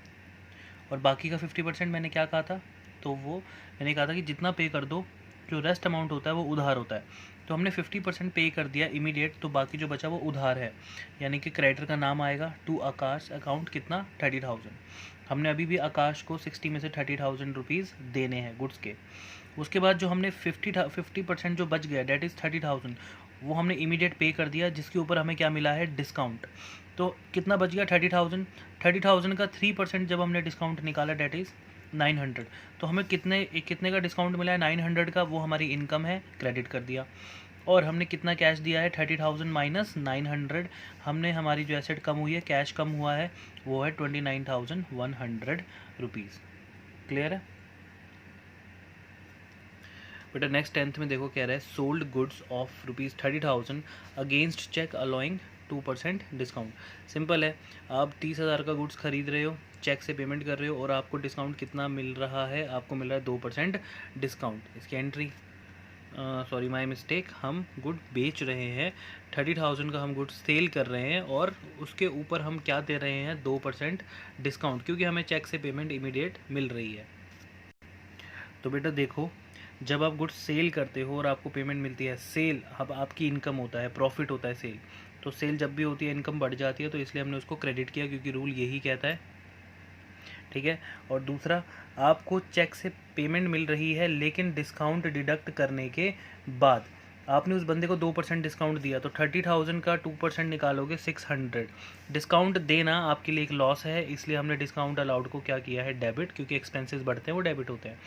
और बाकी का 50% मैंने क्या कहा था, तो वो मैंने कहा था कि जितना पे कर दो जो रेस्ट अमाउंट होता है वो उधार होता है। तो हमने 50% पे कर दिया इमीडिएट, तो बाकी जो बचा वो उधार है, यानी कि क्रेडिटर का नाम आएगा टू आकाश, अकाउंट कितना 30,000। हमने अभी भी आकाश को 60 में से 30,000 रुपीज़ देने हैं गुड्स के। उसके बाद जो हमने 50% जो बच गया डेट इज़ 30,000, वो हमने इमीडिएट पे कर दिया, जिसके ऊपर हमें क्या मिला है, डिस्काउंट। तो कितना बच गया, 30,000 का 3% जब हमने डिस्काउंट निकाला डेट इज़ 900। तो हमें कितने का डिस्काउंट मिला है, 900 का, वो हमारी इनकम है, क्रेडिट कर दिया। और हमने कितना कैश दिया है, 30,000 माइनस 900, हमने हमारी जो एसेट कम हुई है, कैश कम हुआ है, वो है 29,100 रुपीज़। क्लियर है बेटा। नेक्स्ट 10th में देखो, कह रहा है sold goods of ₹30,000 against cheque allowing 2% discount. Simple है, आप 30,000 का गुड्स खरीद रहे हो, चेक से पेमेंट कर रहे हो, और आपको डिस्काउंट कितना मिल रहा है, आपको मिल रहा है 2% डिस्काउंट। इसकी एंट्री, सॉरी माय मिस्टेक, हम गुड बेच रहे हैं, 30,000 का हम गुड सेल कर रहे हैं, और उसके ऊपर हम क्या दे रहे हैं, 2% डिस्काउंट, क्योंकि हमें चेक से पेमेंट इमीडिएट मिल रही है। तो बेटा देखो, जब आप गुड्स सेल करते हो और आपको पेमेंट मिलती है, सेल अब आपकी इनकम होता है, प्रॉफिट होता है सेल। तो सेल जब भी होती है इनकम बढ़ जाती है, तो इसलिए हमने उसको क्रेडिट किया, क्योंकि रूल यही कहता है। ठीक है, और दूसरा, आपको चेक से पेमेंट मिल रही है, लेकिन डिस्काउंट डिडक्ट करने के बाद आपने उस बंदे को 2% डिस्काउंट दिया, तो 30,000 का 2% निकालोगे 600। डिस्काउंट देना आपके लिए एक लॉस है, इसलिए हमने डिस्काउंट अलाउड को क्या किया है, डेबिट, क्योंकि एक्सपेंसेस बढ़ते हैं वो डेबिट होते हैं।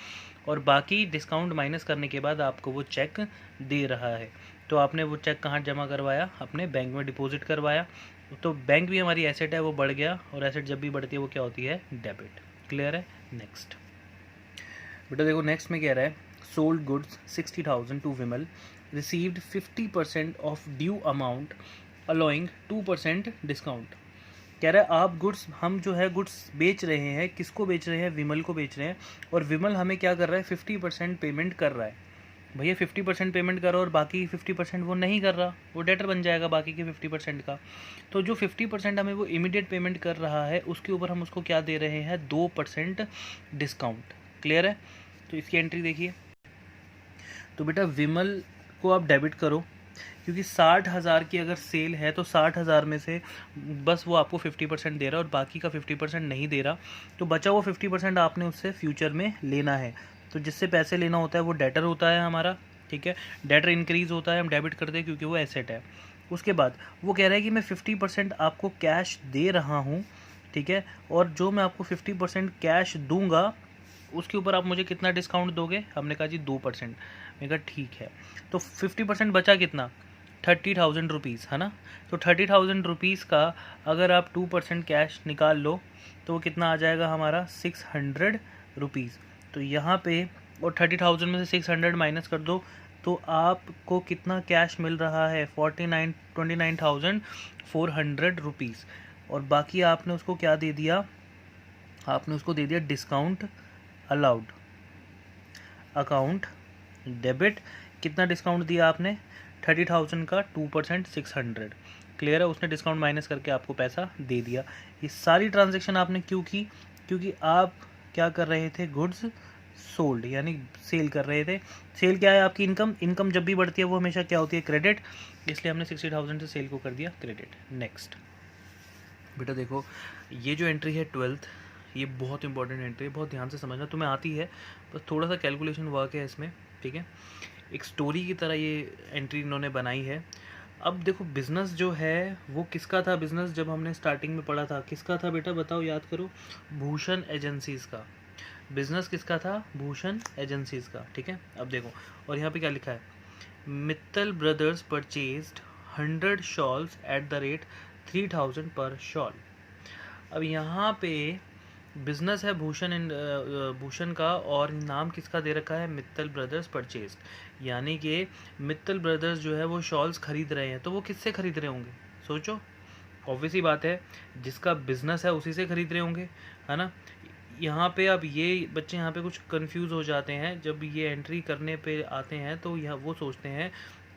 और बाकी डिस्काउंट माइनस करने के बाद आपको वो चेक दे रहा है, तो आपने वो चेक कहाँ जमा करवाया, अपने बैंक में डिपॉजिट करवाया। तो बैंक भी हमारी एसेट है, वो बढ़ गया, और एसेट जब भी बढ़ती है वो क्या होती है, डेबिट। क्लियर है, नेक्स्ट बेटा देखो, नेक्स्ट में कह रहा है sold goods 60,000 to Vimal, received 50% of due amount allowing 2% discount. कह रहा है आप गुड्स, हम जो है गुड्स बेच रहे हैं, किसको बेच रहे हैं, विमल को बेच रहे हैं, और विमल हमें क्या कर रहा है, 50% पेमेंट कर रहा है। भैया 50% पेमेंट करो और बाकी 50% वो नहीं कर रहा, वो डेटर बन जाएगा बाकी के 50% का। तो जो 50% हमें वो इमीडिएट पेमेंट कर रहा है, उसके ऊपर हम उसको क्या दे रहे हैं, 2% डिस्काउंट। क्लियर है, तो इसकी एंट्री देखिए। तो बेटा विमल को आप डेबिट करो, क्योंकि 60,000 की अगर सेल है तो 60,000 में से बस वो आपको 50% दे रहा है, और बाकी का 50% नहीं दे रहा। तो बचा वो 50% आपने उससे फ्यूचर में लेना है। तो जिससे पैसे लेना होता है वो डेटर होता है हमारा। ठीक है, डेटर इंक्रीज़ होता है, हम डेबिट करते हैं क्योंकि वो एसेट है। उसके बाद वो कह रहा है कि मैं 50% आपको कैश दे रहा हूँ, ठीक है, और जो मैं आपको 50% कैश दूंगा उसके ऊपर आप मुझे कितना डिस्काउंट दोगे, हमने कहा जी 2%। मैंने कहा ठीक है। तो 50% बचा कितना, 30,000 रुपीज़, है ना। तो 30,000 रुपीज़ का अगर आप 2% कैश निकाल लो तो वो कितना आ जाएगा हमारा, 600 रुपीज़। तो यहाँ पे, और 30,000 में से 600 माइनस कर दो तो आपको कितना कैश मिल रहा है 29,400 रुपीज़, और बाकी आपने उसको क्या दे दिया, आपने उसको दे दिया डिस्काउंट अलाउड, अकाउंट डेबिट। कितना डिस्काउंट दिया आपने, 30,000 का 2% 600। क्लियर है, उसने डिस्काउंट माइनस करके आपको पैसा दे दिया। ये सारी ट्रांजैक्शन आपने क्यों की, क्योंकि आप क्या कर रहे थे, गुड्स सोल्ड, यानी सेल कर रहे थे। सेल क्या है, आपकी इनकम। इनकम जब भी बढ़ती है वो हमेशा क्या होती है, क्रेडिट। इसलिए हमने 60,000 से सेल को कर दिया क्रेडिट। नेक्स्ट बेटा देखो, ये जो एंट्री है 12th, ये बहुत इंपॉर्टेंट एंट्री है, बहुत ध्यान से समझना। तुम्हें आती है, बस थोड़ा सा कैलकुलेशन वर्क है इसमें, ठीक है। एक स्टोरी की तरह ये एंट्री इन्होंने बनाई है। अब देखो, बिज़नेस जो है वो किसका था, बिज़नेस जब हमने स्टार्टिंग में पढ़ा था किसका था बेटा, बताओ, याद करो, भूषण एजेंसीज़ का। बिज़नेस किसका था, भूषण एजेंसीज़ का, ठीक है। अब देखो, और यहाँ पे क्या लिखा है, Mittal brothers purchased 100 shawls at the rate 3,000 पर शॉल। अब यहाँ पे बिजनेस है भूषण का, और नाम किसका दे रखा है, मित्तल ब्रदर्स परचेज्ड, यानी कि मित्तल ब्रदर्स जो है वो शॉल्स खरीद रहे हैं। तो वो किससे खरीद रहे होंगे, सोचो, ऑब्वियस ही बात है, जिसका बिजनेस है उसी से खरीद रहे होंगे, है ना। यहाँ पे अब ये बच्चे यहाँ पे कुछ कंफ्यूज हो जाते हैं, जब ये एंट्री करने पे आते हैं तो यह वो सोचते हैं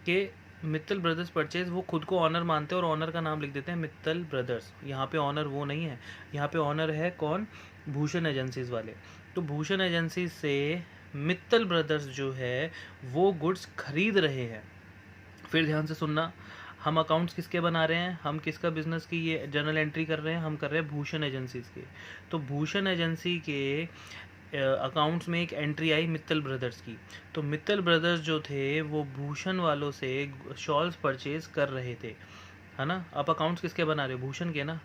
कि मित्तल ब्रदर्स परचेज, वो खुद को ऑनर मानते हैं और ऑनर का नाम लिख देते हैं मित्तल ब्रदर्स। यहाँ पे ऑनर वो नहीं है, यहाँ पे ऑनर है कौन, भूषण एजेंसीज वाले। तो भूषण एजेंसी से मित्तल ब्रदर्स जो है वो गुड्स खरीद रहे हैं। फिर ध्यान से सुनना, हम अकाउंट्स किसके बना रहे हैं, हम किसका बिजनेस की ये जर्नल एंट्री कर रहे हैं, हम कर रहे हैं भूषण एजेंसीज के। तो भूषण एजेंसी के अकाउंट्स में एक एंट्री आई मित्तल ब्रदर्स की। तो मित्तल ब्रदर्स जो थे वो भूषण वालों से शॉल्स परचेज कर रहे थे, है ना। आप अकाउंट्स किसके बना रहे हो, भूषण के ना।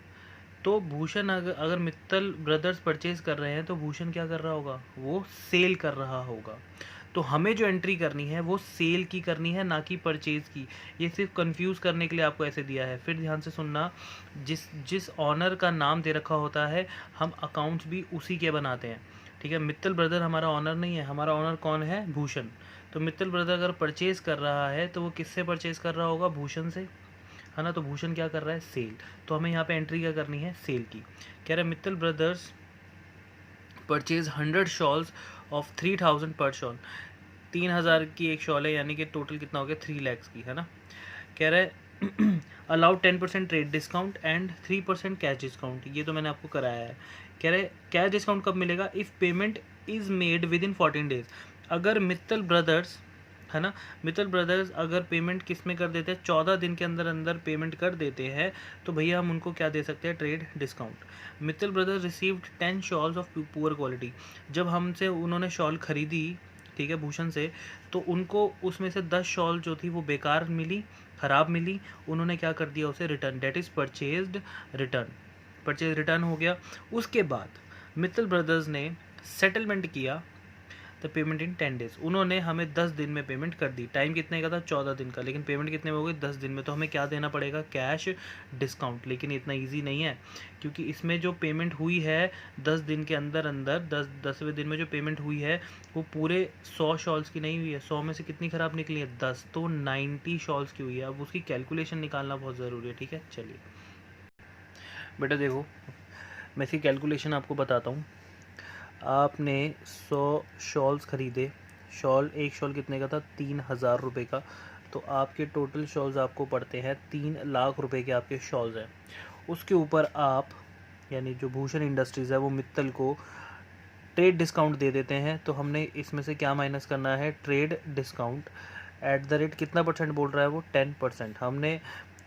तो भूषण अगर मित्तल ब्रदर्स परचेज कर रहे हैं तो भूषण क्या कर रहा होगा, वो सेल कर रहा होगा। तो हमें जो एंट्री करनी है वो सेल की करनी है, ना कि परचेज की। ये सिर्फ कंफ्यूज करने के लिए आपको ऐसे दिया है। फिर ध्यान से सुनना, जिस ऑनर का नाम दे रखा होता है हम अकाउंट्स भी उसी के बनाते हैं, ठीक है। मित्तल ब्रदर हमारा ऑनर नहीं है, हमारा ऑनर कौन है, भूषण। तो मित्तल ब्रदर अगर परचेज कर रहा है तो वो किससे परचेज कर रहा होगा, भूषण से, है ना। तो भूषण क्या कर रहा है, सेल। तो हमें यहाँ पे एंट्री क्या करनी है, सेल की। कह रहा है Mittal brothers purchase 100 shawls of 3,000 पर शॉल। 3,000 की एक शॉल है, यानी कि टोटल कितना हो गया, 3 lakhs की, है ना। कह रहा है allowed 10% trade discount and 3% cash discount. ये तो मैंने आपको कराया है। कह रहे कैश डिस्काउंट कब मिलेगा, if payment is made with in 14 days। अगर मित्तल ब्रदर्स, है ना, मित्तल ब्रदर्स अगर पेमेंट किस में कर देते हैं, 14 दिन के अंदर अंदर पेमेंट कर देते हैं, तो भैया हम उनको क्या दे सकते हैं, trade discount. Mittal brothers received 10 shawls of poor quality. जब हमसे उन्होंने शॉल खरीदी, ठीक है, भूषण से, तो उनको उसमें से 10 शॉल जो थी वो बेकार मिली, ख़राब मिली। उन्होंने क्या कर दिया, उसे return, that is purchased return, purchase return हो गया। उसके बाद मित्तल ब्रदर्स ने सेटलमेंट किया द पेमेंट इन 10 days। उन्होंने हमें 10 दिन में पेमेंट कर दी। टाइम कितने का था, 14 दिन का, लेकिन पेमेंट कितने में हो गई, 10 दिन में। तो हमें क्या देना पड़ेगा, कैश डिस्काउंट। लेकिन इतना इजी नहीं है, क्योंकि इसमें जो पेमेंट हुई है 10 दिन के अंदर अंदर, 10वें दिन में जो पेमेंट हुई है वो पूरे 100 शॉल्स की नहीं हुई है। 100 में से कितनी ख़राब निकली है, 10, तो 90 शॉल्स की हुई है। अब उसकी कैलकुलेशन निकालना बहुत ज़रूरी है, ठीक है। चलिए बेटा देखो, मैं इसकी कैलकुलेशन आपको बताता हूँ। आपने 100 शॉल्स ख़रीदे, एक शॉल कितने का था, 3,000 रुपये का। तो आपके टोटल शॉल्स आपको पड़ते हैं 3 लाख रुपए के, आपके शॉल्स हैं। उसके ऊपर आप, यानी जो भूषण इंडस्ट्रीज़ है वो मित्तल को ट्रेड डिस्काउंट दे देते हैं। तो हमने इसमें से क्या माइनस करना है, trade discount at the rate कितना परसेंट बोल रहा है वो, 10%। हमने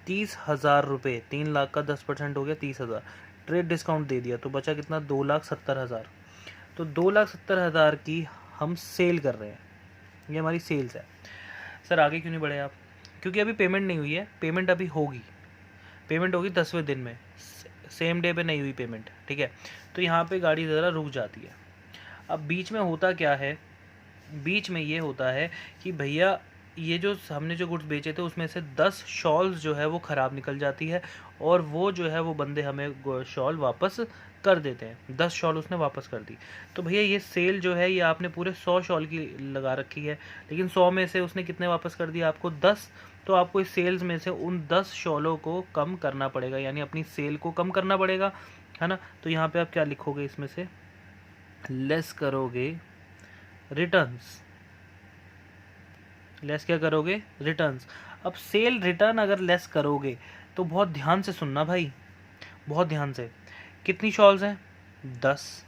30,000 रुपये, 3 लाख का 10% हो गया 30,000, ट्रेड डिस्काउंट दे दिया, तो बचा कितना, 2,70,000। तो 2,70,000 की हम सेल कर रहे हैं, ये हमारी सेल्स है। सर आगे क्यों नहीं बढ़े आप, क्योंकि अभी पेमेंट नहीं हुई है, पेमेंट अभी होगी, पेमेंट होगी 10वें दिन में, सेम डे पे नहीं हुई पेमेंट, ठीक है। तो यहाँ पे गाड़ी ज़रा रुक जाती है। अब बीच में होता क्या है, बीच में ये होता है कि भैया ये जो हमने जो गुड्स बेचे थे उसमें से 10 शॉल्स जो है वो ख़राब निकल जाती है, और वो जो है वो बंदे हमें शॉल वापस कर देते हैं। 10 शॉल उसने वापस कर दी। तो भैया ये सेल जो है ये आपने पूरे 100 शॉल की लगा रखी है, लेकिन 100 में से उसने कितने वापस कर दिए? आपको 10। तो आपको इस सेल्स में से उन 10 शॉलों को कम करना पड़ेगा, यानी अपनी सेल को कम करना पड़ेगा, है ना। तो यहाँ पे आप क्या लिखोगे? इसमें से लेस करोगे रिटर्न्स। लेस क्या करोगे? रिटर्न्स। अब सेल रिटर्न अगर लेस करोगे तो बहुत ध्यान से सुनना भाई, बहुत ध्यान से। कितनी शॉल्स हैं? 10।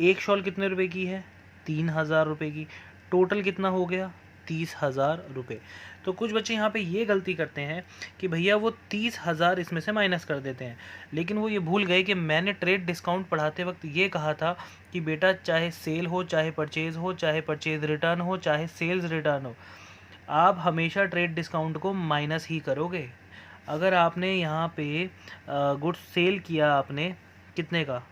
एक शॉल कितने रुपए की है? 3000 रुपये की। टोटल कितना हो गया? 30,000 रुपये। तो कुछ बच्चे यहाँ पे ये गलती करते हैं कि भैया वो 30,000 इसमें से माइनस कर देते हैं, लेकिन वो ये भूल गए कि मैंने ट्रेड डिस्काउंट पढ़ाते वक्त ये कहा था कि बेटा चाहे सेल हो, चाहे परचेज हो, चाहे परचेज रिटर्न हो, चाहे सेल्स रिटर्न हो, आप हमेशा ट्रेड डिस्काउंट को माइनस ही करोगे। अगर आपने यहाँ पे गुड्स सेल किया, आपने कितने का?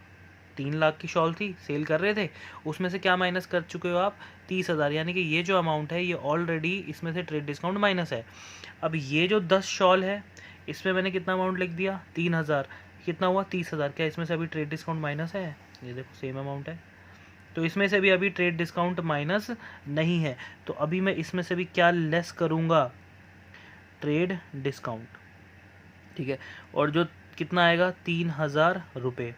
3 लाख की शॉल थी, सेल कर रहे थे, उसमें से क्या माइनस कर चुके हो आप? 30,000। यानी कि ये जो अमाउंट है ये ऑलरेडी इसमें से ट्रेड डिस्काउंट माइनस है। अब ये जो 10 शॉल है इसमें मैंने कितना अमाउंट लिख दिया? 3,000। कितना हुआ? 30,000। क्या इसमें से अभी ट्रेड डिस्काउंट माइनस है? ये देखो सेम अमाउंट है। तो इसमें से भी अभी ट्रेड डिस्काउंट माइनस नहीं है। तो अभी मैं इसमें से भी क्या लेस करूँगा? Trade discount. ठीक है। और जो कितना आएगा? 3,000 रुपये।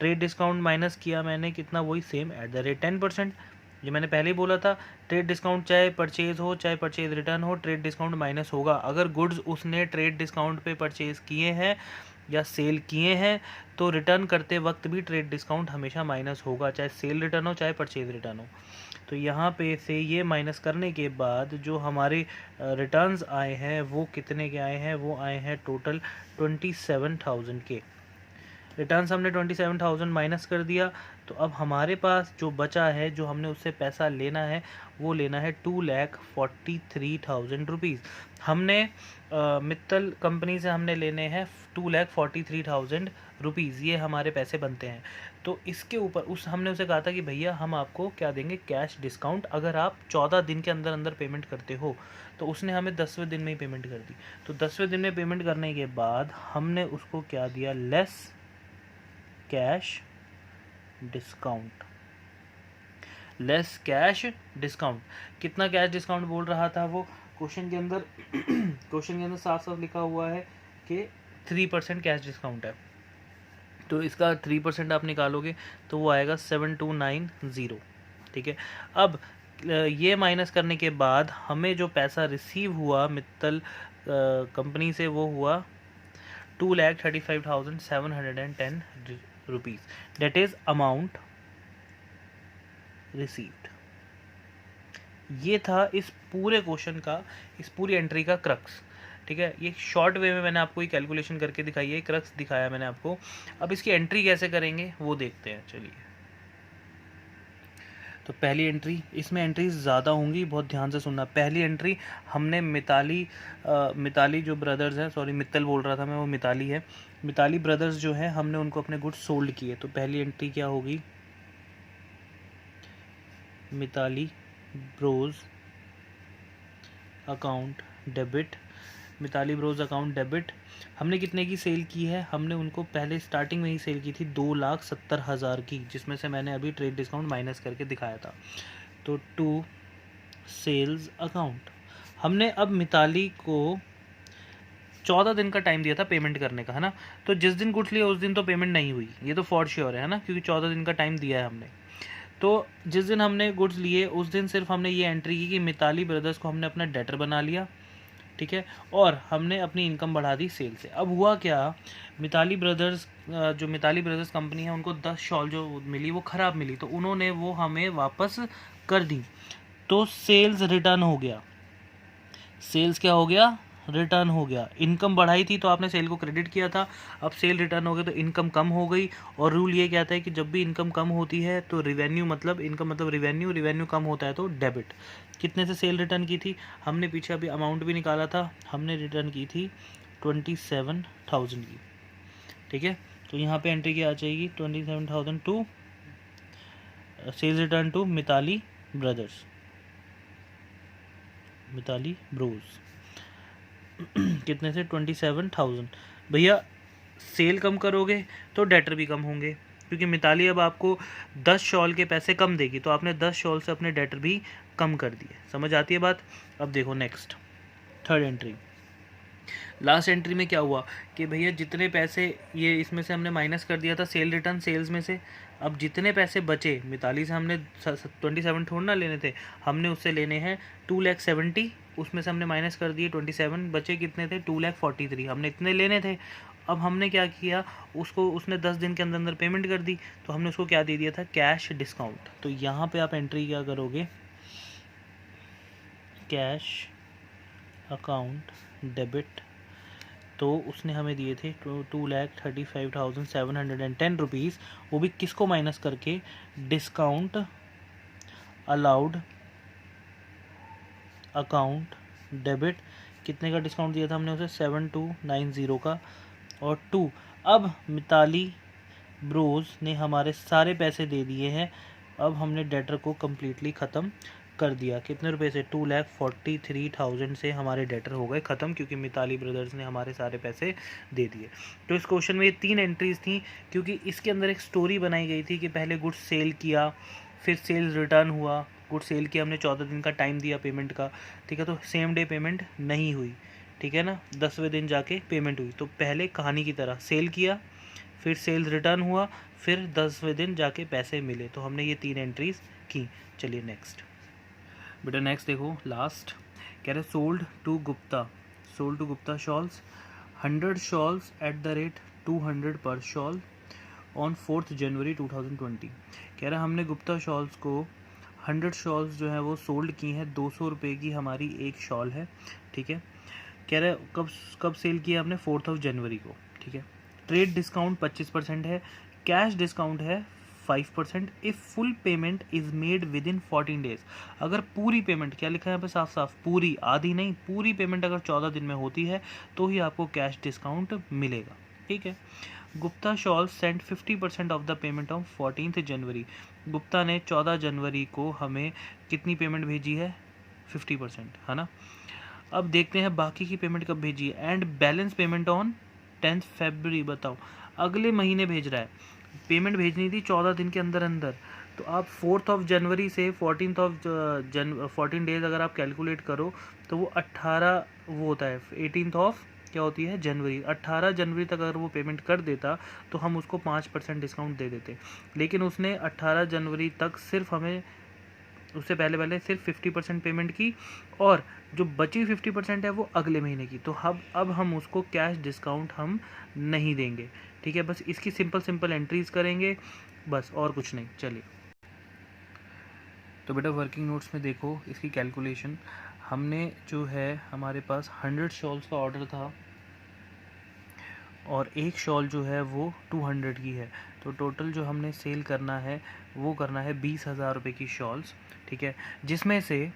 ट्रेड डिस्काउंट माइनस किया मैंने कितना? वही सेम @10%। जो मैंने पहले ही बोला था, ट्रेड डिस्काउंट चाहे परचेज हो, चाहे परचेज रिटर्न हो, ट्रेड डिस्काउंट माइनस होगा। अगर गुड्स उसने ट्रेड डिस्काउंट पे परचेज किए हैं या सेल किए हैं तो रिटर्न करते वक्त भी ट्रेड डिस्काउंट हमेशा माइनस होगा, चाहे सेल रिटर्न हो, चाहे परचेज रिटर्न हो। तो यहाँ पे से ये माइनस करने के बाद जो हमारे रिटर्न्स आए हैं वो कितने के आए हैं? वो आए हैं टोटल 27,000 के। रिटर्न्स हमने 27,000 माइनस कर दिया, तो अब हमारे पास जो बचा है, जो हमने उससे पैसा लेना है, वो लेना है 2,43,000 रुपीज़। हमने मित्तल कंपनी से हमने लेने हैं 2,43,000 रुपीज़। ये हमारे पैसे बनते हैं। तो इसके ऊपर हमने उसे कहा था कि भैया हम आपको क्या देंगे? कैश डिस्काउंट, अगर आप 14 दिन के अंदर अंदर पेमेंट करते हो। तो उसने हमें 10वें दिन में ही पेमेंट कर दी। तो 10वें दिन में पेमेंट करने के बाद हमने उसको क्या दिया? Less cash discount. Less cash discount. कितना कैश डिस्काउंट बोल रहा था वो? क्वेश्चन के अंदर क्वेश्चन के अंदर साफ साफ लिखा हुआ है कि 3% कैश डिस्काउंट है। तो इसका 3% आप निकालोगे तो वो आएगा 7290। ठीक है। अब ये माइनस करने के बाद हमें जो पैसा रिसीव हुआ मित्तल कंपनी से वो हुआ 2,35,710 rupees. That is amount received. ये था इस पूरे क्वेश्चन का, इस पूरी एंट्री का क्रक्स। ठीक है। ये शॉर्ट वे में मैंने आपको ये कैलकुलेशन करके दिखाई है, क्रक्स दिखाया मैंने आपको। अब इसकी एंट्री कैसे करेंगे वो देखते हैं। चलिए, तो पहली एंट्री, इसमें एंट्रीज ज़्यादा होंगी, बहुत ध्यान से सुनना। पहली एंट्री हमने मिताली जो ब्रदर्स हैं, सॉरी मित्तल बोल रहा था मैं, वो मिताली है। मिताली ब्रदर्स जो है हमने उनको अपने गुड्स सोल्ड किए। तो पहली एंट्री क्या होगी? Mitali bros account debit. Mitali bros account debit. हमने कितने की सेल की है? हमने उनको पहले स्टार्टिंग में ही सेल की थी 2,70,000 की, जिसमें से मैंने अभी ट्रेड डिस्काउंट माइनस करके दिखाया था। तो टू सेल्स अकाउंट। हमने अब मिताली को 14 दिन का टाइम दिया था पेमेंट करने का, है ना। तो जिस दिन गुड्स लिए उस दिन तो पेमेंट नहीं हुई, ये तो फॉर श्योर है ना, क्योंकि 14 दिन का टाइम दिया है हमने। तो जिस दिन हमने गुड्स लिए उस दिन सिर्फ हमने ये एंट्री की कि मिताली ब्रदर्स को हमने अपना डेटर बना लिया। ठीक है। और हमने अपनी इनकम बढ़ा दी सेल से। अब हुआ क्या? मिताली ब्रदर्स कंपनी है, उनको 10 शॉल जो मिली वो ख़राब मिली, तो उन्होंने वो हमें वापस कर दी। तो सेल्स रिटर्न हो गया। सेल्स क्या हो गया? रिटर्न हो गया। इनकम बढ़ाई थी तो आपने सेल को क्रेडिट किया था, अब सेल रिटर्न हो गया तो इनकम कम हो गई। और रूल ये कहता है कि जब भी इनकम कम होती है तो रिवेन्यू मतलब इनकम मतलब रिवेन्यू कम होता है तो डेबिट। कितने से सेल रिटर्न की थी? हमने पीछे अभी अमाउंट भी निकाला था, हमने रिटर्न की थी 27,000 की। ठीक है। तो यहाँ पे एंट्री क्या आ जाएगी? 27,000 to sales return to Mitali brothers, Mitali bros. कितने से? 27,000। भैया सेल कम करोगे तो डेटर भी कम होंगे, क्योंकि मिताली अब आपको 10 शॉल के पैसे कम देगी, तो आपने 10 शॉल से अपने डेटर भी कम कर दिए। समझ आती है बात? अब देखो next third entry. Last entry में क्या हुआ कि भैया जितने पैसे ये इसमें से हमने माइनस कर दिया था सेल रिटर्न सेल्स में से, अब जितने पैसे बचे मिताली से हमने 27 थोड़ा ना लेने थे, हमने उससे लेने हैं 2,70,000, उसमें से हमने माइनस कर दिए 27, बचे कितने थे 2,43,000, हमने इतने लेने थे। अब हमने क्या किया, उसको उसने 10 दिन के अंदर अंदर पेमेंट कर दी, तो हमने उसको क्या दे दिया था, कैश डिस्काउंट। तो यहाँ पे आप एंट्री क्या करोगे, कैश अकाउंट डेबिट, तो उसने हमें दिए थे 2,35,710 रुपीज़, वो भी किसको माइनस करके, डिस्काउंट अलाउड अकाउंट डेबिट। कितने का डिस्काउंट दिया था हमने उसे, 7,290 का और 2। अब मिताली ब्रोज ने हमारे सारे पैसे दे दिए हैं, अब हमने डेटर को कम्प्लीटली ख़त्म कर दिया। कितने रुपए से, 2,43,000 से हमारे डेटर हो गए ख़त्म, क्योंकि मिताली ब्रदर्स ने हमारे सारे पैसे दे दिए। तो इस क्वेश्चन में ये 3 एंट्रीज थी, क्योंकि इसके अंदर एक स्टोरी बनाई गई थी कि पहले गुड्स सेल किया, फिर सेल्स रिटर्न हुआ, गुड्स सेल किया, हमने 14 दिन का टाइम दिया पेमेंट का, ठीक है, तो सेम डे पेमेंट नहीं हुई, ठीक है ना, 10वें दिन जाके पेमेंट हुई। तो पहले कहानी की तरह सेल किया, फिर सेल्स रिटर्न हुआ, फिर 10वें दिन जाके पैसे मिले, तो हमने ये 3 एंट्रीज की। चलिए नेक्स्ट बेटा, नेक्स्ट देखो लास्ट कह रहे sold to Gupta shawls 100 shawls at the rate 200 पर शॉल ऑन 4 जनवरी 2020। कह रहा हमने गुप्ता शॉल्स को 100 शॉल्स जो है वो सोल्ड की हैं, 200 रुपये की हमारी एक शॉल है, ठीक है। कह रहे कब सेल किया हमने, 4 जनवरी को, ठीक है। ट्रेड डिस्काउंट 25% है, कैश डिस्काउंट है 5%, if full payment is made with in 14 days. अगर पूरी पेमेंट, क्या लिखा है यहाँ पे साफ साफ, पूरी, आधी नहीं, पूरी पेमेंट अगर 14 दिन में होती है तो ही आपको कैश डिस्काउंट मिलेगा, ठीक है। Gupta shawl sent 50% of the payment of 14 जनवरी। गुप्ता ने 14 जनवरी को हमें कितनी पेमेंट भेजी है, 50%, है ना। अब देखते हैं बाकी की पेमेंट कब भेजी है, एंड बैलेंस पेमेंट ऑन 10 फरवरी। बताओ, अगले महीने भेज रहा है, पेमेंट भेजनी थी 14 दिन के अंदर अंदर, तो आप 4 जनवरी से 14 डेज अगर आप कैलकुलेट करो तो वो 18 वो होता है, 18 क्या होती है, जनवरी। 18 जनवरी तक अगर वो पेमेंट कर देता तो हम उसको 5% डिस्काउंट दे देते, लेकिन उसने 18 जनवरी तक सिर्फ हमें, उससे पहले सिर्फ 50% पेमेंट की, और जो बची 50% है वो अगले महीने की। तो अब हम उसको कैश डिस्काउंट हम नहीं देंगे, ठीक है। बस इसकी सिंपल एंट्रीज करेंगे, बस और कुछ नहीं। चलिए तो बेटा वर्किंग नोट्स में देखो इसकी कैलकुलेशन, हमने जो है हमारे पास 100 शॉल्स का ऑर्डर था और एक शॉल जो है वो 200 की है, तो टोटल जो हमने सेल करना है वो करना है 20,000 रुपये की शॉल्स, ठीक है, जिसमें से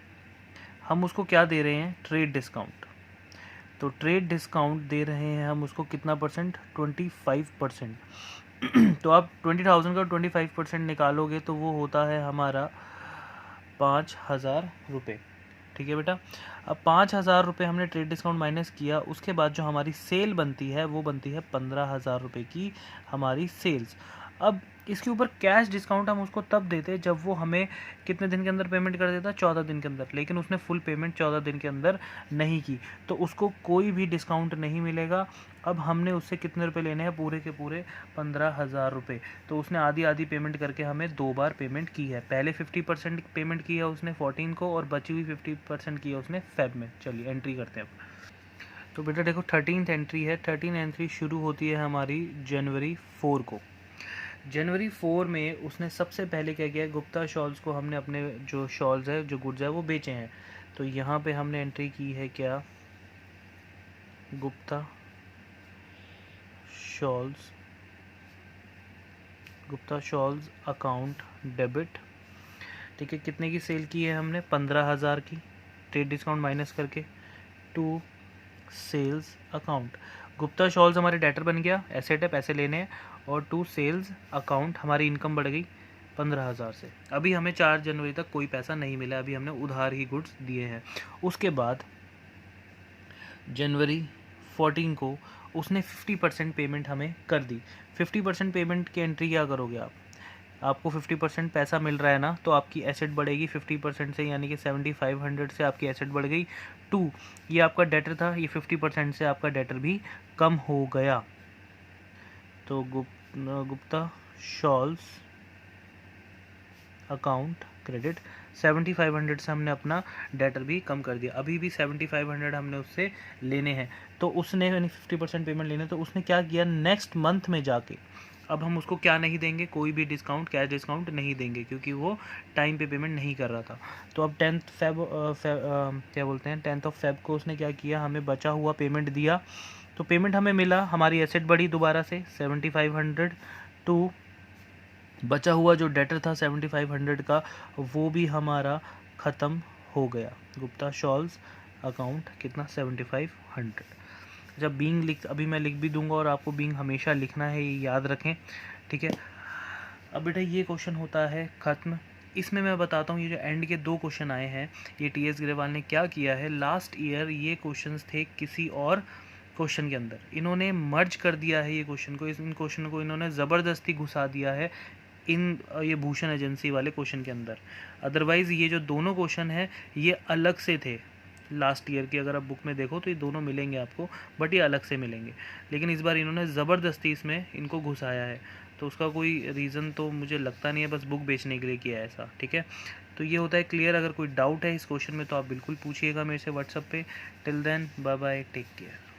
हम उसको क्या दे रहे हैं, ट्रेड डिस्काउंट। तो ट्रेड डिस्काउंट दे रहे हैं हम उसको कितना परसेंट, 25%। तो आप 20,000 का 25% निकालोगे तो वो होता है हमारा 5,000 रुपये, ठीक है बेटा। अब 5,000 रुपये हमने ट्रेड डिस्काउंट माइनस किया, उसके बाद जो हमारी सेल बनती है वो बनती है 15,000 रुपये की हमारी सेल्स। अब इसके ऊपर कैश डिस्काउंट हम उसको तब देते जब वो हमें कितने दिन के अंदर पेमेंट कर देता, 14 दिन के अंदर, लेकिन उसने फुल पेमेंट 14 दिन के अंदर नहीं की, तो उसको कोई भी डिस्काउंट नहीं मिलेगा। अब हमने उससे कितने रुपए लेने हैं, पूरे के पूरे 15,000 रुपये। तो उसने आधी आधी पेमेंट करके हमें 2 बार पेमेंट की है, पहले 50% पेमेंट की है उसने 14 को, और बची हुई 50% की है उसने फेब में। चलिए एंट्री करते हैं अब। तो बेटा देखो 13th एंट्री है, 13 एंट्री शुरू होती है हमारी जनवरी 4 को। जनवरी 4 में उसने सबसे पहले क्या किया, गुप्ता शॉल्स को हमने अपने जो शॉल्स है, जो गुड्स है वो बेचे हैं, तो यहाँ पे हमने एंट्री की है क्या, गुप्ता शॉल्स अकाउंट डेबिट, ठीक है। कितने की सेल की है हमने, 15,000 की, ट्रेड डिस्काउंट माइनस करके, to sales account. Gupta shawls हमारे डेटर बन गया, एसेट है, पैसे लेने हैं, और टू सेल्स अकाउंट हमारी इनकम बढ़ गई 15,000 से। अभी हमें 4 जनवरी तक कोई पैसा नहीं मिला, अभी हमने उधार ही गुड्स दिए हैं। उसके बाद जनवरी 14 को उसने 50% पेमेंट हमें कर दी। 50% पेमेंट की एंट्री क्या करोगे आप? आपको 50% पैसा मिल रहा है ना, तो आपकी एसेट बढ़ेगी 50% से, यानी कि 7500 से आपकी एसेट बढ़ गई 2। ये आपका डेटर था, ये 50% से आपका डेटर भी कम हो गया। तो गुप्ता शॉल्स अकाउंट क्रेडिट 7500 से हमने अपना डेटर भी कम कर दिया। अभी भी 7500 हमने उससे लेने हैं, तो उसने यानी 50% पेमेंट लेने, तो उसने क्या किया, नेक्स्ट मंथ में जाके अब हम उसको क्या नहीं देंगे, कोई भी डिस्काउंट, कैश डिस्काउंट नहीं देंगे, क्योंकि वो टाइम पे पेमेंट नहीं कर रहा था। तो अब 10th ऑफ फेब को उसने क्या किया, हमें बचा हुआ पेमेंट दिया। तो पेमेंट हमें मिला, हमारी एसेट बढ़ी दोबारा से 7500 टू बचा हुआ जो डेटर था 7500 का, वो भी हमारा ख़त्म हो गया। गुप्ता शॉल्स अकाउंट कितना, 7500। जब बीइंग लिख, अभी मैं लिख भी दूंगा और आपको बीइंग हमेशा लिखना है, ये याद रखें, ठीक है। अब बेटा ये क्वेश्चन होता है ख़त्म। इसमें मैं बताता हूँ, ये जो एंड के 2 क्वेश्चन आए हैं, ये टीएस ग्रेवाल ने क्या किया है, लास्ट ईयर ये क्वेश्चंस थे किसी और क्वेश्चन के अंदर, इन्होंने मर्ज कर दिया है ये क्वेश्चन को, इन क्वेश्चन को इन्होंने ज़बरदस्ती घुसा दिया है इन ये भूषण एजेंसी वाले क्वेश्चन के अंदर। अदरवाइज़ ये जो दोनों क्वेश्चन हैं ये अलग से थे लास्ट ईयर की, अगर आप बुक में देखो तो ये दोनों मिलेंगे आपको, बट ये अलग से मिलेंगे। लेकिन इस बार इन्होंने ज़बरदस्ती इसमें इनको घुसाया है, तो उसका कोई रीज़न तो मुझे लगता नहीं है, बस बुक बेचने के लिए किया है ऐसा, ठीक है। तो ये होता है क्लियर। अगर कोई डाउट है इस क्वेश्चन में तो आप बिल्कुल पूछिएगा मेरे से व्हाट्सअप पे। Till then bye bye, take care.